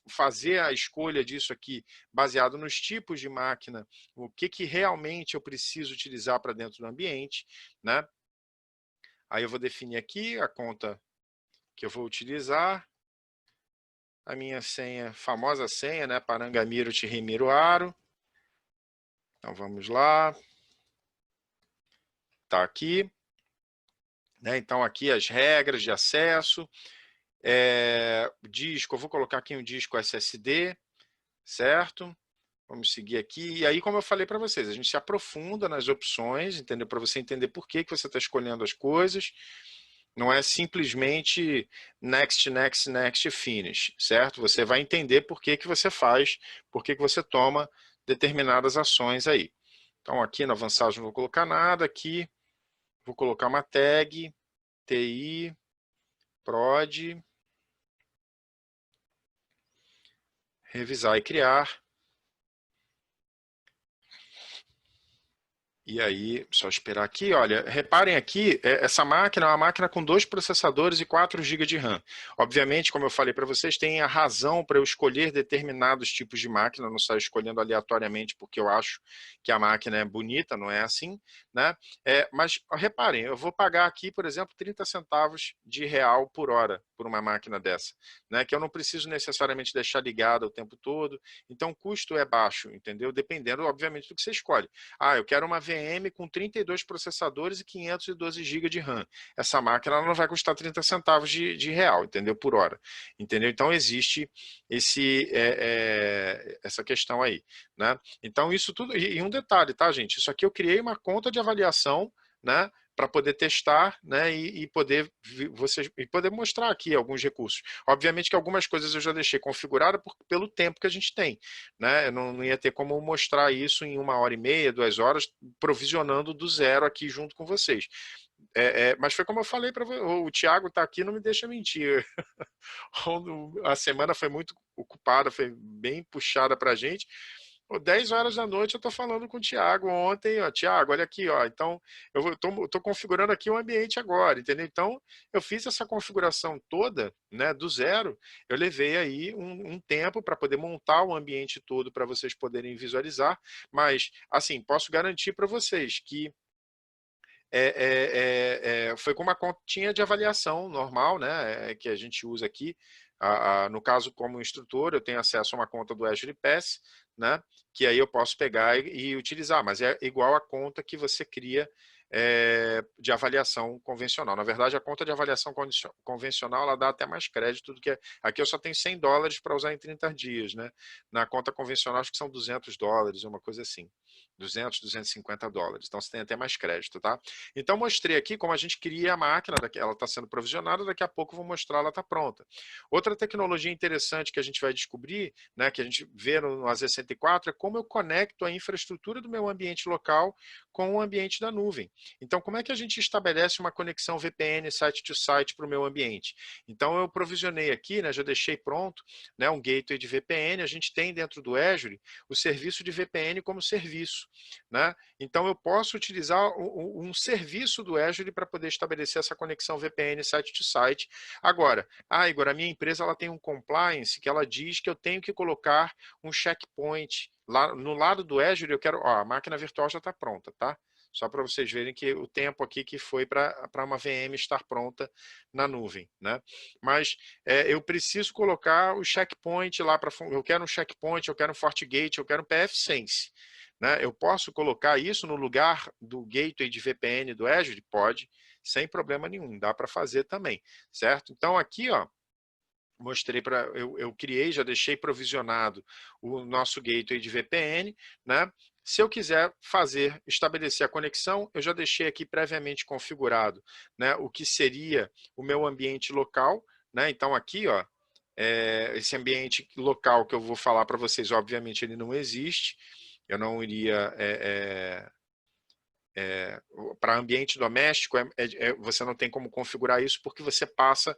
fazer a escolha disso aqui baseado nos tipos de máquina, o que realmente eu preciso utilizar para dentro do ambiente, né? Aí eu vou definir aqui a conta que eu vou utilizar, a minha senha, famosa senha, né? Parangamiro Chihimiro Aro. Então vamos lá. Tá aqui. Né? Então aqui as regras de acesso. Disco, eu vou colocar aqui um disco SSD, certo? Vamos seguir aqui. E aí, como eu falei para vocês, a gente se aprofunda nas opções, entendeu? Para você entender por que você está escolhendo as coisas. Não é simplesmente next, next, next, finish, certo? Você vai entender por que você faz, por que você toma determinadas ações aí. Então, aqui no avançado não vou colocar nada. Aqui, vou colocar uma tag, TI, prod, revisar e criar. E aí, só esperar aqui, olha, reparem aqui, essa máquina é uma máquina com 2 processadores e 4 GB de RAM. Obviamente, como eu falei para vocês, tem a razão para eu escolher determinados tipos de máquina, não saio escolhendo aleatoriamente porque eu acho que a máquina é bonita, não é assim, né? Mas reparem, eu vou pagar aqui, por exemplo, 30 centavos de real por hora por uma máquina dessa, né? Que eu não preciso necessariamente deixar ligada o tempo todo, então o custo é baixo, entendeu? Dependendo, obviamente, do que você escolhe. Ah, eu quero uma VM com 32 processadores e 512 GB de RAM. Essa máquina ela não vai custar 30 centavos de real, entendeu? Por hora. Entendeu? Então existe essa questão aí. Né? Então isso tudo. E um detalhe, tá, gente? Isso aqui eu criei uma conta de avaliação, né? Para poder testar, né, e poder mostrar aqui alguns recursos. Obviamente que algumas coisas eu já deixei configurada pelo tempo que a gente tem, né? Eu não ia ter como mostrar isso em 1h30, 2 horas, provisionando do zero aqui junto com vocês. Mas foi como eu falei para o Thiago está aqui, não me deixa mentir. A semana foi muito ocupada, foi bem puxada para a gente. 10 horas da noite eu estou falando com o Thiago ontem, ó, Thiago, olha aqui, ó, então eu estou configurando aqui o ambiente agora, entendeu? Então eu fiz essa configuração toda, né, do zero, eu levei aí um tempo para poder montar o ambiente todo para vocês poderem visualizar, mas assim, posso garantir para vocês que foi com uma continha de avaliação normal, né, que a gente usa aqui. No caso, como instrutor, eu tenho acesso a uma conta do Azure Pass, né, que aí eu posso pegar e utilizar, mas é igual a conta que você cria de avaliação convencional. Na verdade, a conta de avaliação convencional ela dá até mais crédito do que... Aqui eu só tenho $100 para usar em 30 dias, né? Na conta convencional acho que são $200, uma coisa assim. 200, $250. Então você tem até mais crédito, tá? Então mostrei aqui como a gente cria a máquina, ela está sendo provisionada, daqui a pouco eu vou mostrar, ela está pronta. Outra tecnologia interessante que a gente vai descobrir, né, que a gente vê no AZ104, é como eu conecto a infraestrutura do meu ambiente local com o ambiente da nuvem. Então, como é que a gente estabelece uma conexão VPN site-to-site para o meu ambiente? Então, eu provisionei aqui, né, já deixei pronto, né, um gateway de VPN. A gente tem dentro do Azure o serviço de VPN como serviço, né? Então, eu posso utilizar um serviço do Azure para poder estabelecer essa conexão VPN site-to-site. Agora, Igor, a minha empresa ela tem um compliance que ela diz que eu tenho que colocar um checkpoint lá no lado do Azure. Eu quero, a máquina virtual já está pronta, tá? Só para vocês verem que o tempo aqui que foi para uma VM estar pronta na nuvem, né? Mas eu preciso colocar o checkpoint lá para... Eu quero um checkpoint, eu quero um FortiGate, eu quero um PFSense. Né? Eu posso colocar isso no lugar do gateway de VPN do Azure? Pode, sem problema nenhum, dá para fazer também, certo? Então aqui, ó, mostrei para eu criei, já deixei provisionado o nosso gateway de VPN, né? Se eu quiser estabelecer a conexão, eu já deixei aqui previamente configurado, né, o que seria o meu ambiente local, né? Então aqui, ó, esse ambiente local que eu vou falar para vocês, obviamente ele não existe. Eu não iria para ambiente doméstico, você não tem como configurar isso porque você passa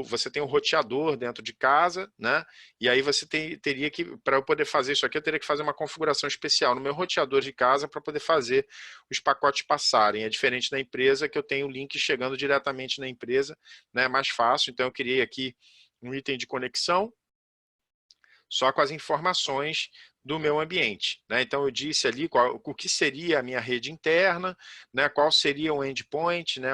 você tem um roteador dentro de casa, né? E aí você teria que, para eu poder fazer isso aqui, eu teria que fazer uma configuração especial no meu roteador de casa para poder fazer os pacotes passarem. É diferente da empresa, que eu tenho o link chegando diretamente na empresa, né? É mais fácil. Então eu criei aqui um item de conexão, só com as informações do meu ambiente, né? Então eu disse ali o que seria a minha rede interna, né? Qual seria o endpoint, né?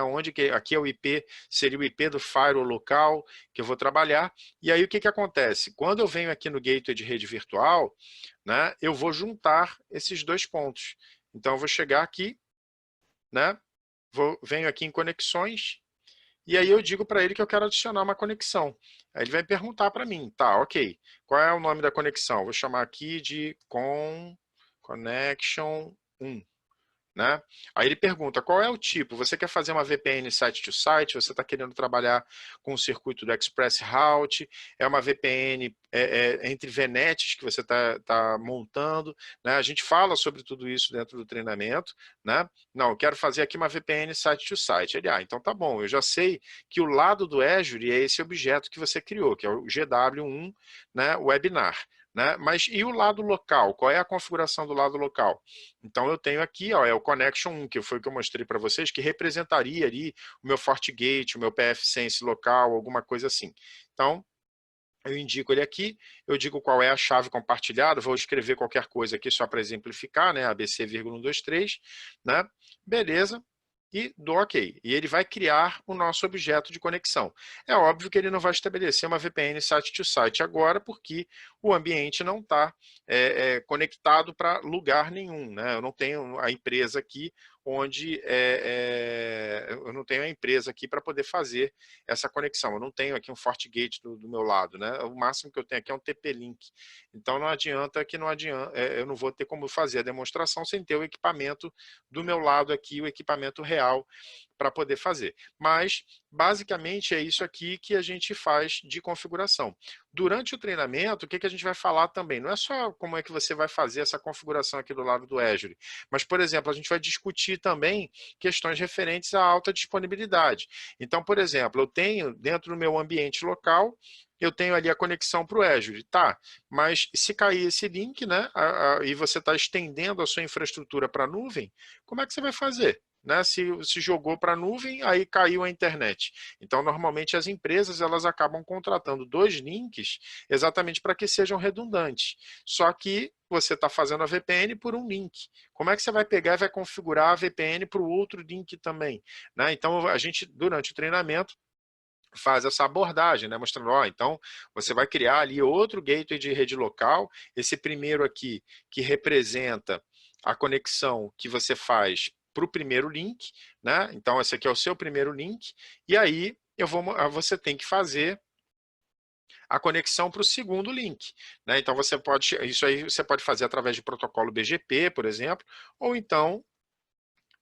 Aqui é o IP, seria o IP do firewall local que eu vou trabalhar. E aí o que acontece? Quando eu venho aqui no gateway de rede virtual, né? Eu vou juntar esses dois pontos. Então eu vou chegar aqui, né? Venho aqui em conexões. E aí eu digo para ele que eu quero adicionar uma conexão. Aí ele vai perguntar para mim, tá, ok, qual é o nome da conexão? Vou chamar aqui de Connection 1. Né? Aí ele pergunta, qual é o tipo? Você quer fazer uma VPN site-to-site? Você está querendo trabalhar com o circuito do Express Route? É uma VPN entre VNets que você está montando? Né? A gente fala sobre tudo isso dentro do treinamento. Né? Não, eu quero fazer aqui uma VPN site-to-site. Ele, então tá bom, eu já sei que o lado do Azure é esse objeto que você criou, que é o GW1, né, webinar. né? Mas e o lado local? Qual é a configuração do lado local? Então eu tenho aqui, ó, é o Connection 1, que foi o que eu mostrei para vocês, que representaria ali o meu FortiGate, o meu PFSense local, alguma coisa assim. Então, eu indico ele aqui, eu digo qual é a chave compartilhada, vou escrever qualquer coisa aqui só para exemplificar, né? ABC,123, né? Beleza. E dou OK. E ele vai criar o nosso objeto de conexão. É óbvio que ele não vai estabelecer uma VPN site-to-site agora, porque o ambiente não está conectado para lugar nenhum, né? Eu não tenho a empresa aqui onde eu não tenho a empresa aqui para poder fazer essa conexão. Eu não tenho aqui um FortiGate do meu lado, né? O máximo que eu tenho aqui é um TP-Link. Então não adianta que eu não vou ter como fazer a demonstração sem ter o equipamento do meu lado aqui, o equipamento real para poder fazer. Mas, basicamente, é isso aqui que a gente faz de configuração. Durante o treinamento, o que a gente vai falar também? Não é só como é que você vai fazer essa configuração aqui do lado do Azure, mas, por exemplo, a gente vai discutir também questões referentes à alta disponibilidade. Então, por exemplo, eu tenho dentro do meu ambiente local, eu tenho ali a conexão para o Azure, tá? Mas se cair esse link, né, e você está estendendo a sua infraestrutura para a nuvem, como é que você vai fazer? Né, se jogou para a nuvem, aí caiu a internet. Então, normalmente, as empresas elas acabam contratando dois links exatamente para que sejam redundantes. Só que você está fazendo a VPN por um link. Como é que você vai pegar e vai configurar a VPN para o outro link também? Né? Então, a gente, durante o treinamento, faz essa abordagem, né? Mostrando, ó, então você vai criar ali outro gateway de rede local, esse primeiro aqui que representa a conexão que você faz para o primeiro link, né? Então esse aqui é o seu primeiro link, e aí você tem que fazer a conexão para o segundo link, né? Então isso aí você pode fazer através de protocolo BGP, por exemplo, ou então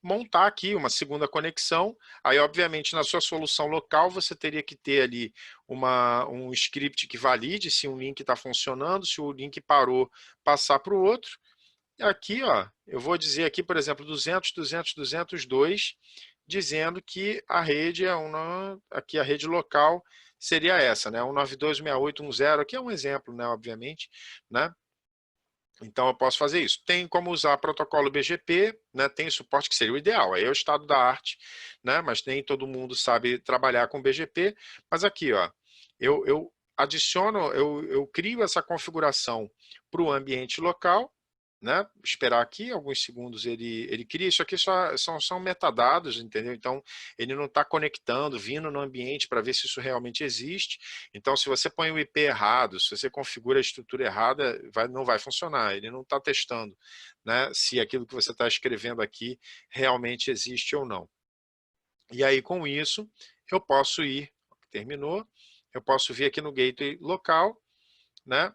montar aqui uma segunda conexão. Aí, obviamente, na sua solução local, você teria que ter ali um script que valide se um link está funcionando, se o link parou, passar para o outro. E aqui, ó, eu vou dizer aqui, por exemplo, 200, 200, 202, dizendo que a rede aqui a rede local seria essa, né? 192.6810, aqui é um exemplo, né, obviamente, né? Então, eu posso fazer isso. Tem como usar protocolo BGP, né? Tem suporte que seria o ideal, aí é o estado da arte, né? Mas nem todo mundo sabe trabalhar com BGP. Mas aqui, ó, eu adiciono, eu crio essa configuração para o ambiente local, né? Esperar aqui alguns segundos ele cria. Isso aqui são metadados, entendeu? Então, ele não está conectando, vindo no ambiente para ver se isso realmente existe. Então, se você põe o IP errado, se você configura a estrutura errada, não vai funcionar. Ele não está testando, né, se aquilo que você está escrevendo aqui realmente existe ou não. E aí, com isso, eu posso ir, terminou, eu posso vir aqui no gateway local, né,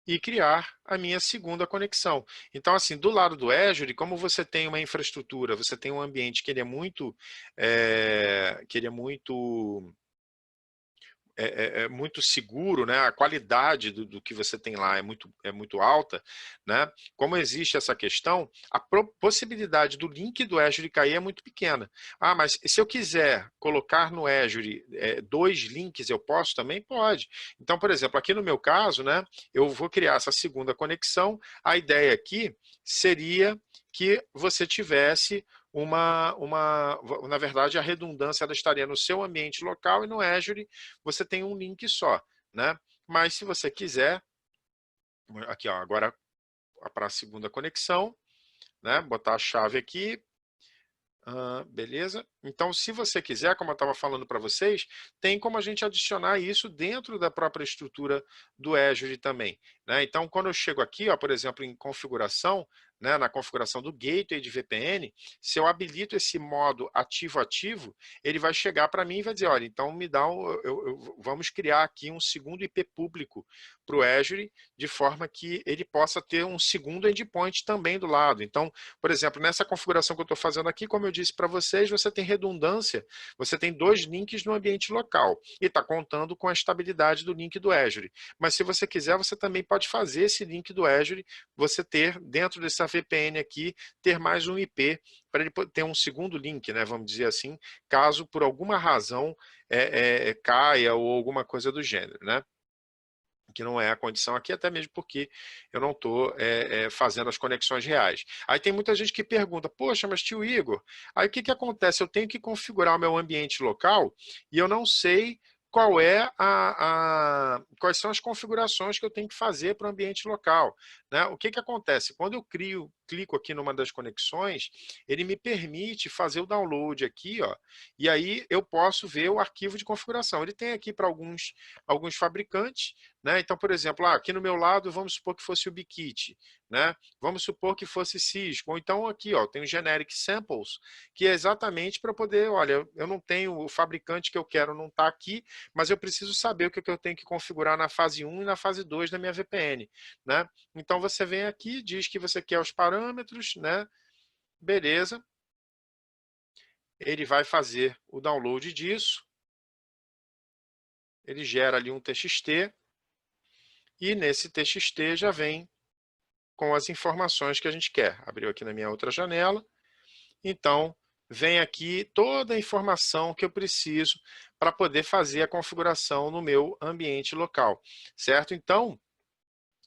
e criar a minha segunda conexão. Então, assim, do lado do Azure, como você tem uma infraestrutura, você tem um ambiente que ele é muito, muito seguro, né? A qualidade do que você tem lá é muito alta, né? Como existe essa questão, a possibilidade do link do Azure cair é muito pequena. Ah, mas se eu quiser colocar no Azure dois links, eu posso também? Pode. Então, por exemplo, aqui no meu caso, né, eu vou criar essa segunda conexão. A ideia aqui seria que você tivesse na verdade, a redundância ela estaria no seu ambiente local e no Azure você tem um link só, né? Mas se você quiser, aqui ó, agora para a segunda conexão, né? Botar a chave aqui, beleza? Então, se você quiser, como eu estava falando para vocês, tem como a gente adicionar isso dentro da própria estrutura do Azure também, né? Então, quando eu chego aqui, ó, por exemplo, em configuração, né, na configuração do gateway de VPN, se eu habilito esse modo ativo-ativo, ele vai chegar para mim e vai dizer, olha, então me dá vamos criar aqui um segundo IP público para o Azure, de forma que ele possa ter um segundo endpoint também do lado. Então, por exemplo, nessa configuração que eu estou fazendo aqui, como eu disse para vocês, você tem redundância, você tem dois links no ambiente local e está contando com a estabilidade do link do Azure. Mas se você quiser, você também pode fazer esse link do Azure, você ter dentro dessa VPN aqui, ter mais um IP para ele ter um segundo link, né, vamos dizer assim, caso por alguma razão caia ou alguma coisa do gênero, né? que não é a condição aqui, até mesmo porque eu não estou fazendo as conexões reais. Aí tem muita gente que pergunta, poxa, mas tio Igor, aí o que, que acontece? Eu tenho que configurar o meu ambiente local e eu não sei quais são as configurações que eu tenho que fazer para o ambiente local, né? O que, que acontece? Quando eu clico aqui numa das conexões, ele me permite fazer o download aqui, ó, e aí eu posso ver o arquivo de configuração. Ele tem aqui para alguns fabricantes, né? Então, por exemplo, aqui no meu lado, vamos supor que fosse o Bikit, né? Vamos supor que fosse Cisco, ou então aqui, ó, tem o Generic Samples, que é exatamente para poder, olha, eu não tenho, o fabricante que eu quero não está aqui, mas eu preciso saber o que eu tenho que configurar na fase 1 e na fase 2 da minha VPN, né? Então você vem aqui, diz que você quer os parâmetros, né? Beleza. Ele vai fazer o download disso. Ele gera ali um TXT. E nesse TXT já vem com as informações que a gente quer. Abriu aqui na minha outra janela. Então, vem aqui toda a informação que eu preciso para poder fazer a configuração no meu ambiente local, certo? Então,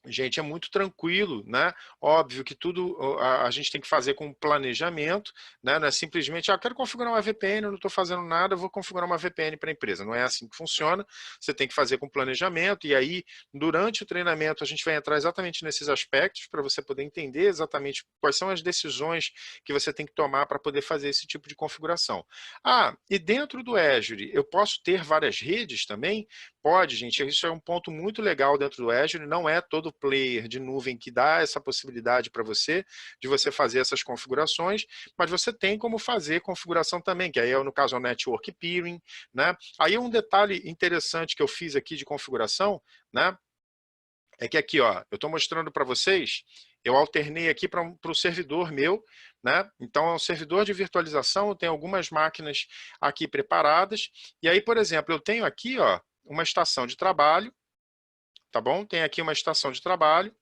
gente, é muito tranquilo, né? Óbvio que tudo a gente tem que fazer com planejamento, né? Não é simplesmente, eu quero configurar uma VPN, eu não estou fazendo nada, eu vou configurar uma VPN para a empresa. Não é assim que funciona, você tem que fazer com planejamento, e aí, durante o treinamento, a gente vai entrar exatamente nesses aspectos, para você poder entender exatamente quais são as decisões que você tem que tomar para poder fazer esse tipo de configuração. E dentro do Azure, eu posso ter várias redes também? Pode, gente, isso é um ponto muito legal dentro do Azure, não é todo player de nuvem que dá essa possibilidade para você, de você fazer essas configurações, mas você tem como fazer configuração também, que aí no caso é o Network Peering, né? Aí um detalhe interessante que eu fiz aqui de configuração, né? É que aqui, ó, eu estou mostrando para vocês, eu alternei aqui para o servidor meu, né? Então é um servidor de virtualização, eu tenho algumas máquinas aqui preparadas, e aí, por exemplo, eu tenho aqui, ó, uma estação de trabalho, tá bom? Tem aqui uma estação de trabalho,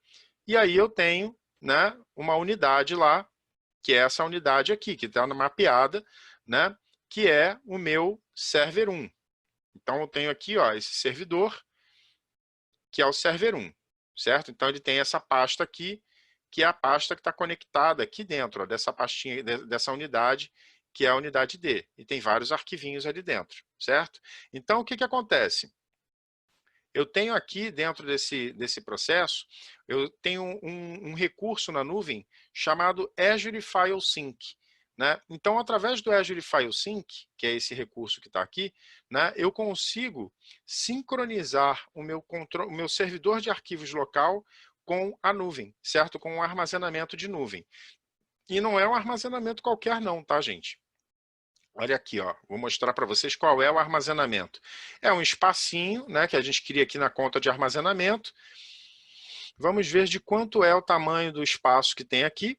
e aí eu tenho, né, uma unidade lá, que é essa unidade aqui, que está mapeada, né, que é o meu server 1. Então eu tenho aqui, ó, esse servidor, que é o server 1, certo? Então ele tem essa pasta aqui, que é a pasta que está conectada aqui dentro, ó, dessa pastinha, dessa unidade, que é a unidade D. E tem vários arquivinhos ali dentro, certo? Então o que, que acontece? Eu tenho aqui, dentro desse processo, eu tenho um recurso na nuvem chamado Azure File Sync, né? Então, através do Azure File Sync, que é esse recurso que está aqui, né, eu consigo sincronizar o meu servidor de arquivos local com a nuvem, certo? Com o armazenamento de nuvem. E não é um armazenamento qualquer não, tá, gente? Olha aqui, ó, vou mostrar para vocês qual é o armazenamento. É um espacinho, né, que a gente cria aqui na conta de armazenamento. Vamos ver de quanto é o tamanho do espaço que tem aqui.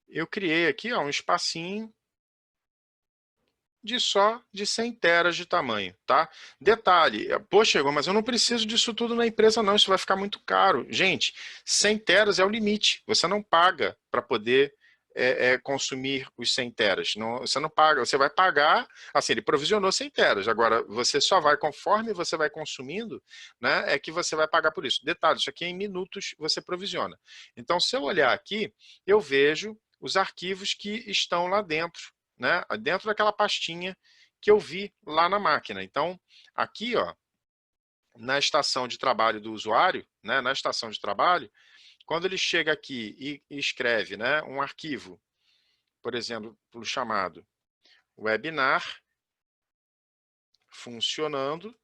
Eu criei aqui, ó, um espacinho de 100 teras de tamanho, tá? Detalhe, poxa, mas eu não preciso disso tudo na empresa não, isso vai ficar muito caro. Gente, 100 teras é o limite, você não paga para poder consumir os 100 teras. Não, você não paga, você vai pagar, assim, ele provisionou 100 teras, agora você só vai, conforme você vai consumindo, né, é que você vai pagar por isso. Detalhe, isso aqui em minutos você provisiona. Então, se eu olhar aqui, eu vejo os arquivos que estão lá dentro, né, dentro daquela pastinha que eu vi lá na máquina. Então, aqui, ó, na estação de trabalho do usuário, né, na estação de trabalho, quando ele chega aqui e escreve, né, um arquivo, por exemplo, chamado webinar funcionando,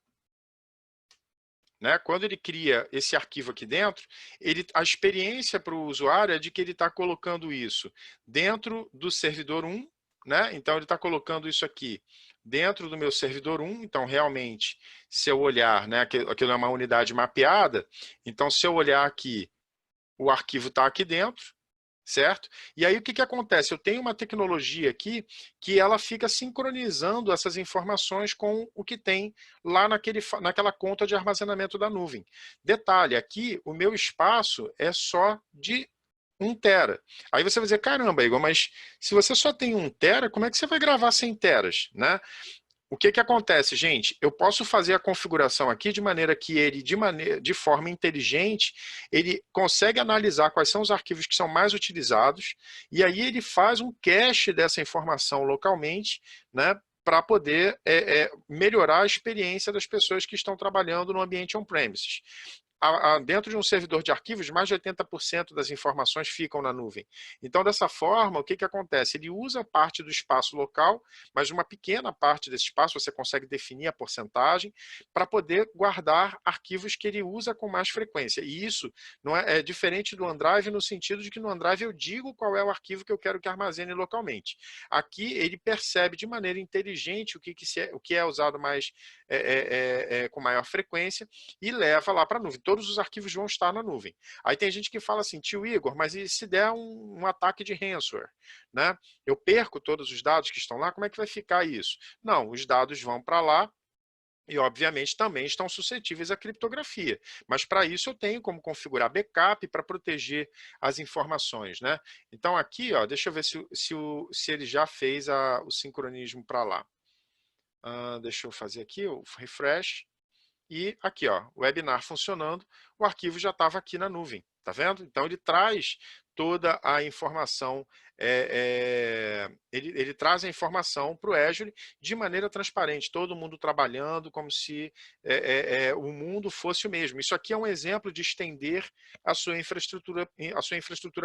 né, quando ele cria esse arquivo aqui dentro, a experiência para o usuário é de que ele está colocando isso dentro do servidor 1, né, então ele está colocando isso aqui dentro do meu servidor 1, então realmente, se eu olhar, né, aquilo é uma unidade mapeada, então se eu olhar aqui, o arquivo está aqui dentro, certo? E aí o que, que acontece? Eu tenho uma tecnologia aqui que ela fica sincronizando essas informações com o que tem lá naquela conta de armazenamento da nuvem. Detalhe, aqui o meu espaço é só de 1 tera. Aí você vai dizer, caramba, Igor, mas se você só tem 1 tera, como é que você vai gravar 100 teras? Né? o que acontece, gente? Eu posso fazer a configuração aqui de maneira que ele, de forma inteligente, ele consegue analisar quais são os arquivos que são mais utilizados, e aí ele faz um cache dessa informação localmente, né, para poder melhorar a experiência das pessoas que estão trabalhando no ambiente on-premises. Dentro de um servidor de arquivos, mais de 80% das informações ficam na nuvem. Então, dessa forma, o que acontece? Ele usa parte do espaço local, mas uma pequena parte desse espaço, você consegue definir a porcentagem, para poder guardar arquivos que ele usa com mais frequência. E isso não é diferente do OneDrive no sentido de que no OneDrive eu digo qual é o arquivo que eu quero que armazene localmente. Aqui ele percebe de maneira inteligente o que é usado mais com maior frequência e leva lá para a nuvem. Todos os arquivos vão estar na nuvem. Aí tem gente que fala assim, tio Igor, mas e se der um ataque de ransomware? Né? Eu perco todos os dados que estão lá, como é que vai ficar isso? Não, os dados vão para lá, e, obviamente, também estão suscetíveis à criptografia. Mas, para isso, eu tenho como configurar backup para proteger as informações. Né? Então, aqui, ó, deixa eu ver se ele já fez o sincronismo para lá. Deixa eu fazer aqui o refresh. E aqui, ó, o webinar funcionando, o arquivo já estava aqui na nuvem, tá vendo? Então ele traz toda a informação, ele traz a informação para o Azure de maneira transparente, todo mundo trabalhando como se o mundo fosse o mesmo. Isso aqui é um exemplo de estender a sua infraestrutura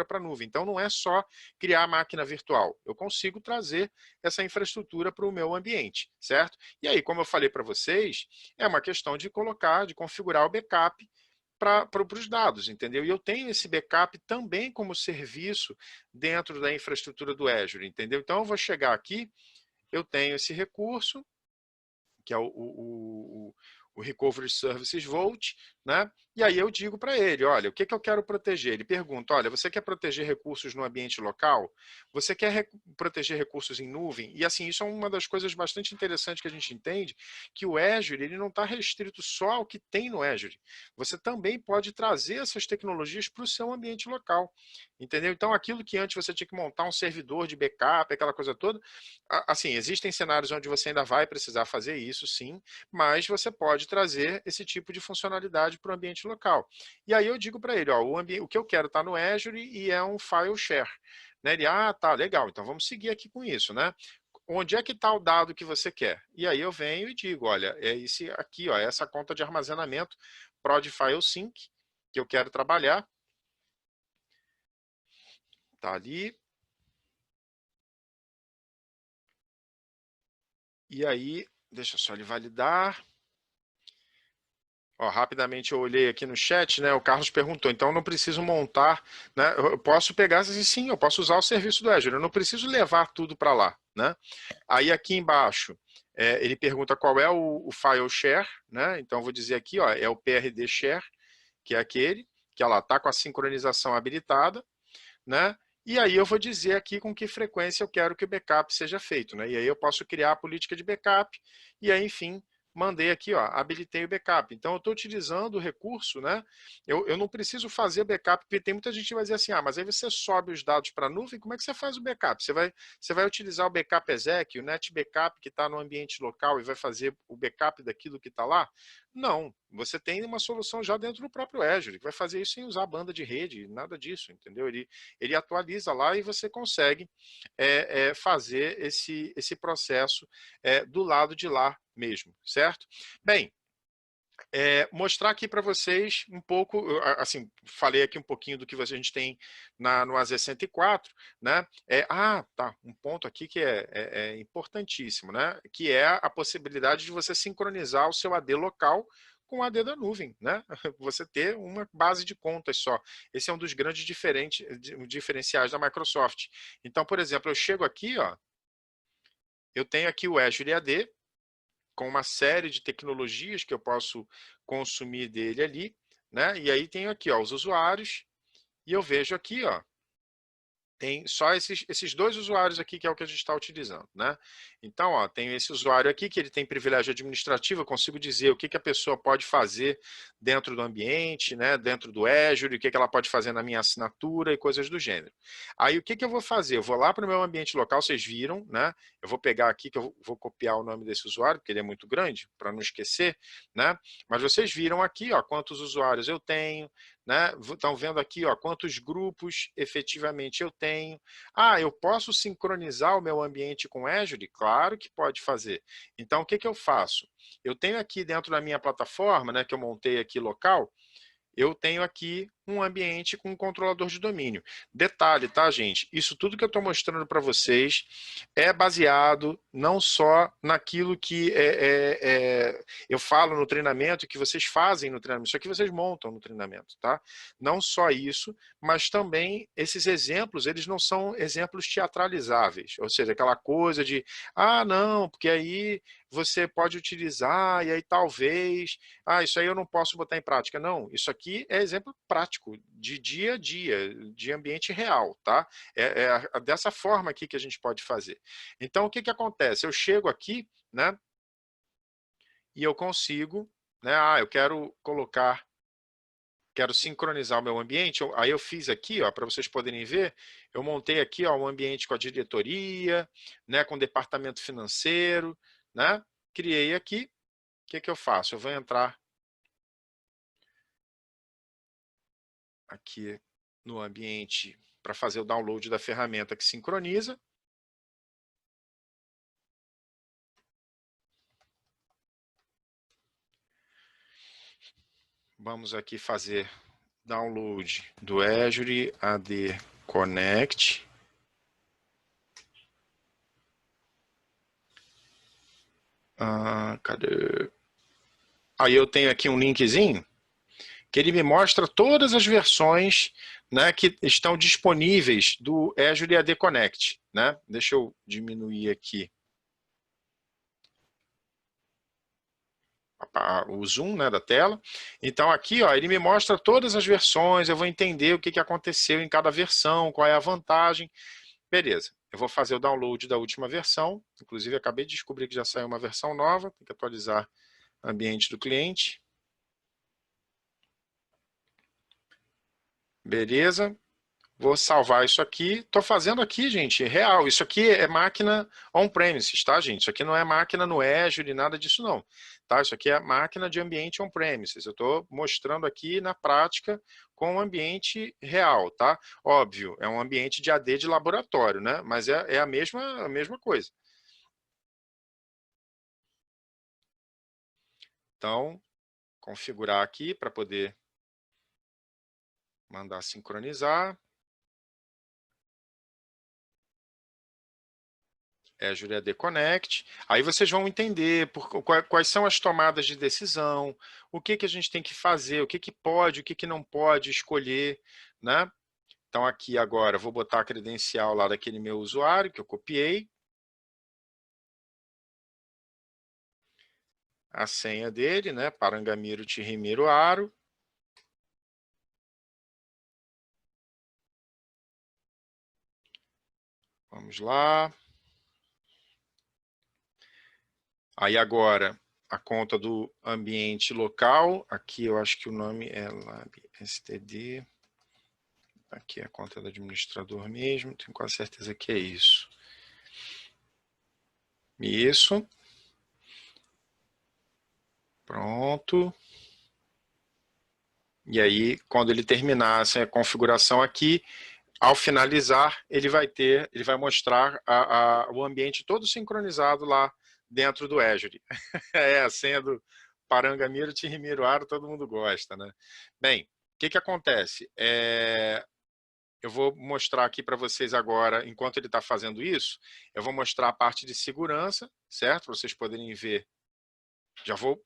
para a nuvem. Então não é só criar a máquina virtual, eu consigo trazer essa infraestrutura para o meu ambiente, certo? E aí, como eu falei para vocês, é uma questão de colocar, de configurar o backup para os dados, entendeu? E eu tenho esse backup também como serviço dentro da infraestrutura do Azure, entendeu? Então, eu vou chegar aqui, eu tenho esse recurso, que é o Recovery Services Vault, né? E aí eu digo para ele, olha, o que eu quero proteger? Ele pergunta, olha, você quer proteger recursos no ambiente local? Você quer proteger recursos em nuvem? E assim, isso é uma das coisas bastante interessantes que a gente entende, que o Azure ele não está restrito só ao que tem no Azure. Você também pode trazer essas tecnologias para o seu ambiente local, entendeu? Então, aquilo que antes você tinha que montar um servidor de backup, aquela coisa toda, assim, existem cenários onde você ainda vai precisar fazer isso, sim, mas você pode trazer esse tipo de funcionalidade para o ambiente local. E aí eu digo para ele, ó, o que eu quero está no Azure e é um file share. Né? Ele, tá, legal, então vamos seguir aqui com isso, né? Onde é que está o dado que você quer? E aí eu venho e digo, olha, é esse aqui, ó, essa conta de armazenamento Prod File Sync que eu quero trabalhar. Tá ali. E aí, deixa só ele validar. Ó, rapidamente eu olhei aqui no chat, né? O Carlos perguntou, então eu não preciso montar, né? Eu posso pegar, sim, eu posso usar o serviço do Azure, eu não preciso levar tudo para lá, né? Aí aqui embaixo, ele pergunta qual é o file share, né? Então eu vou dizer aqui, ó, é o PRD share, que é aquele, que ela está com a sincronização habilitada, né? E aí eu vou dizer aqui com que frequência eu quero que o backup seja feito, né? E aí eu posso criar a política de backup e aí, enfim, mandei aqui, ó, habilitei o backup. Então eu estou utilizando o recurso, né? Eu não preciso fazer backup, porque tem muita gente que vai dizer assim, mas aí você sobe os dados para a nuvem, como é que você faz o backup? Você vai utilizar o backup exec, o net backup que está no ambiente local e vai fazer o backup daquilo que está lá? Não, você tem uma solução já dentro do próprio Azure, que vai fazer isso sem usar banda de rede, nada disso, entendeu? Ele atualiza lá e você consegue fazer esse processo do lado de lá mesmo, certo? Bem, mostrar aqui para vocês um pouco, assim, falei aqui um pouquinho do que a gente tem no AZ104, né? Tá, um ponto aqui que é importantíssimo, né? Que é a possibilidade de você sincronizar o seu AD local com o AD da nuvem, né? Você ter uma base de contas só. Esse é um dos grandes diferenciais da Microsoft. Então, por exemplo, eu chego aqui, ó, eu tenho aqui o Azure AD, com uma série de tecnologias que eu posso consumir dele ali, né? E aí tenho aqui, ó, os usuários, e eu vejo aqui, ó, tem só esses dois usuários aqui, que é o que a gente está utilizando, né? Então, ó, tem esse usuário aqui, que ele tem privilégio administrativo, eu consigo dizer o que a pessoa pode fazer dentro do ambiente, né? Dentro do Azure, o que ela pode fazer na minha assinatura e coisas do gênero. Aí, o que eu vou fazer? Eu vou lá para o meu ambiente local, vocês viram, né? Eu vou pegar aqui, que eu vou copiar o nome desse usuário, porque ele é muito grande, para não esquecer, né? Mas vocês viram aqui, ó, quantos usuários eu tenho, né? Estão vendo aqui, ó, quantos grupos efetivamente eu tenho. Ah, eu posso sincronizar o meu ambiente com Azure? Claro que pode fazer. Então, o que eu faço? Eu tenho aqui dentro da minha plataforma, né, que eu montei aqui local, eu tenho aqui um ambiente com um controlador de domínio. Detalhe, tá, gente? Isso tudo que eu estou mostrando para vocês é baseado não só naquilo que eu falo no treinamento, que vocês fazem no treinamento, isso aqui vocês montam no treinamento, tá? Não só isso, mas também esses exemplos, eles não são exemplos teatralizáveis, ou seja, aquela coisa de, ah, não, porque aí você pode utilizar, e aí talvez, ah, isso aí eu não posso botar em prática. Não, isso aqui é exemplo prático, de dia a dia, de ambiente real, tá? É dessa forma aqui que a gente pode fazer. Então, o que acontece? Eu chego aqui, né, e eu consigo, né, eu quero sincronizar o meu ambiente, aí eu fiz aqui, ó, para vocês poderem ver, eu montei aqui, ó, um ambiente com a diretoria, né, com o departamento financeiro, né, criei aqui, o que eu faço? Eu vou entrar aqui no ambiente para fazer o download da ferramenta que sincroniza. Vamos aqui fazer download do Azure AD Connect. Cadê? Aí eu tenho aqui um linkzinho que ele me mostra todas as versões, né, que estão disponíveis do Azure AD Connect, né? Deixa eu diminuir aqui o zoom, né, da tela. Então aqui, ó, ele me mostra todas as versões, eu vou entender o que aconteceu em cada versão, qual é a vantagem. Beleza, eu vou fazer o download da última versão, inclusive acabei de descobrir que já saiu uma versão nova, tem que atualizar o ambiente do cliente. Beleza, vou salvar isso aqui. Estou fazendo aqui, gente, real. Isso aqui é máquina on-premises, tá, gente? Isso aqui não é máquina no Azure, nada disso não. Tá? Isso aqui é máquina de ambiente on-premises. Eu estou mostrando aqui na prática com um ambiente real, tá? Óbvio, é um ambiente de AD de laboratório, né? Mas é a mesma coisa. Então, configurar aqui para poder mandar sincronizar. Azure AD Connect. Aí vocês vão entender quais são as tomadas de decisão, o que a gente tem que fazer, o que pode, o que não pode escolher, né? Então aqui agora eu vou botar a credencial lá daquele meu usuário que eu copiei. A senha dele, né? Parangamiro Tirimiro Aro. Vamos lá. Aí agora a conta do ambiente local. Aqui eu acho que o nome é LabSTD. Aqui é a conta do administrador mesmo. Tenho quase certeza que é isso. Isso. Pronto. E aí, quando ele terminar essa configuração aqui, ao finalizar, ele vai mostrar o ambiente todo sincronizado lá dentro do Azure. É a senha do Parangamiro Tirimiro Aro, todo mundo gosta, né? Bem, o que acontece? Eu vou mostrar aqui para vocês agora, enquanto ele está fazendo isso, eu vou mostrar a parte de segurança, certo? Para vocês poderem ver. Já vou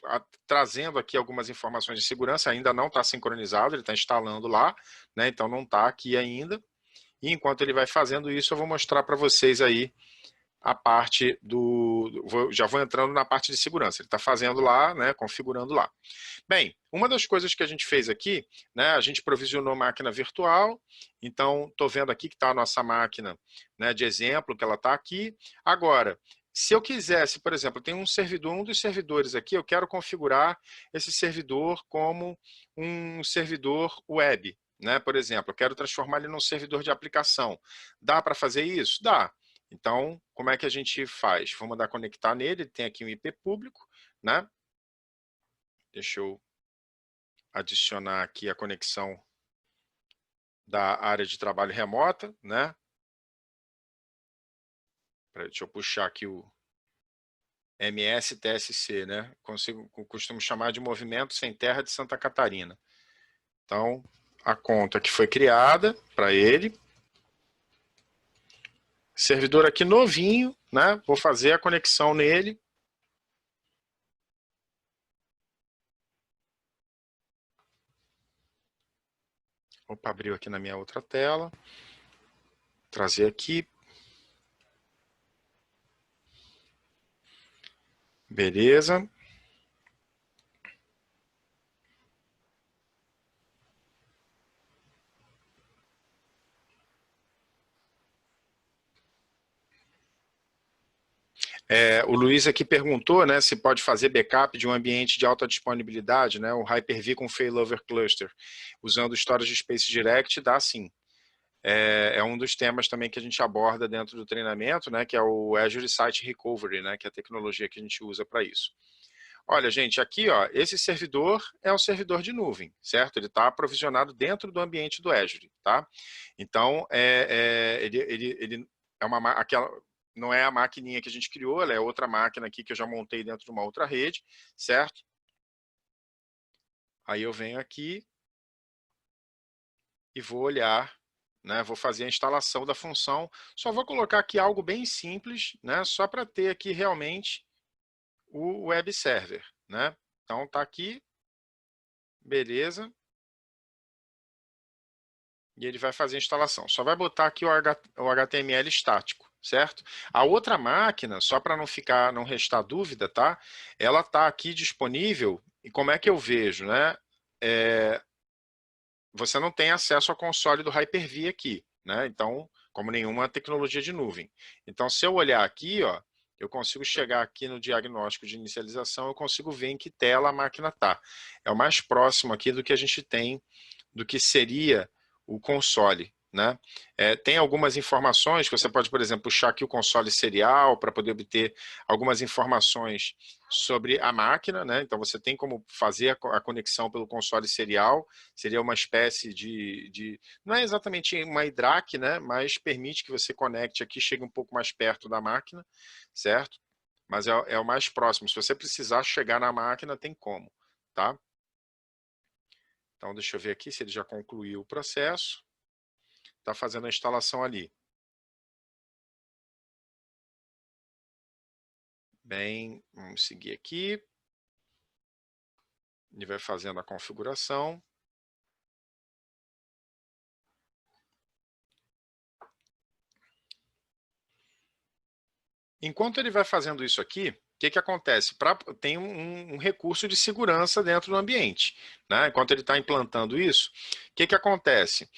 trazendo aqui algumas informações de segurança, ainda não está sincronizado, ele está instalando lá, né? Então não está aqui ainda. E enquanto ele vai fazendo isso, eu vou mostrar para vocês aí a parte já vou entrando na parte de segurança. Ele está fazendo lá, né, configurando lá. Bem, uma das coisas que a gente fez aqui, né, a gente provisionou máquina virtual, então estou vendo aqui que está a nossa máquina, né, de exemplo, que ela está aqui. Agora, se eu quisesse, por exemplo, tem um servidor, um dos servidores aqui, eu quero configurar esse servidor como um servidor web, né? Por exemplo, eu quero transformar ele num servidor de aplicação. Dá para fazer isso? Dá. Então, como é que a gente faz? Vou mandar conectar nele, ele tem aqui um IP público, né? Deixa eu adicionar aqui a conexão da área de trabalho remota, né? Deixa eu puxar aqui o MS-TSC, né? Costumo chamar de Movimento Sem Terra de Santa Catarina. Então, a conta que foi criada para ele. Servidor aqui novinho, né? Vou fazer a conexão nele. Opa, abriu aqui na minha outra tela. Trazer aqui. Beleza. O Luiz aqui perguntou, né, se pode fazer backup de um ambiente de alta disponibilidade, né, o Hyper-V com Failover Cluster, usando o Storage Space Direct, dá sim. É um dos temas também que a gente aborda dentro do treinamento, né, que é o Azure Site Recovery, né, que é a tecnologia que a gente usa para isso. Olha, gente, aqui, ó, esse servidor é um servidor de nuvem, certo? Ele está aprovisionado dentro do ambiente do Azure, tá? Então, ele é aquela, não é a maquininha que a gente criou, ela é outra máquina aqui que eu já montei dentro de uma outra rede, certo? Aí eu venho aqui e vou olhar, né? Vou fazer a instalação da função. Só vou colocar aqui algo bem simples, né? Só para ter aqui realmente o web server, né? Então tá aqui, beleza. E ele vai fazer a instalação. Só vai botar aqui o HTML estático, certo? A outra máquina, só para não restar dúvida, tá? Ela está aqui disponível, e como é que eu vejo, né? Você não tem acesso ao console do Hyper-V aqui, né? Então, como nenhuma tecnologia de nuvem. Então, se eu olhar aqui, ó, eu consigo chegar aqui no diagnóstico de inicialização, eu consigo ver em que tela a máquina está. É o mais próximo aqui do que a gente tem, do que seria o console, né? Tem algumas informações que você pode, por exemplo, puxar aqui o console serial para poder obter algumas informações sobre a máquina, né? Então você tem como fazer a conexão pelo console serial, seria uma espécie não é exatamente uma IDRAC, né? Mas permite que você conecte aqui, chegue um pouco mais perto da máquina, certo? Mas é o mais próximo. Se você precisar chegar na máquina, tem como, tá? Então, deixa eu ver aqui se ele já concluiu o processo. Está fazendo a instalação ali. Bem, vamos seguir aqui. Ele vai fazendo a configuração. Enquanto ele vai fazendo isso aqui, o que acontece? Tem um recurso de segurança dentro do ambiente, né? Enquanto ele está implantando isso, o que acontece?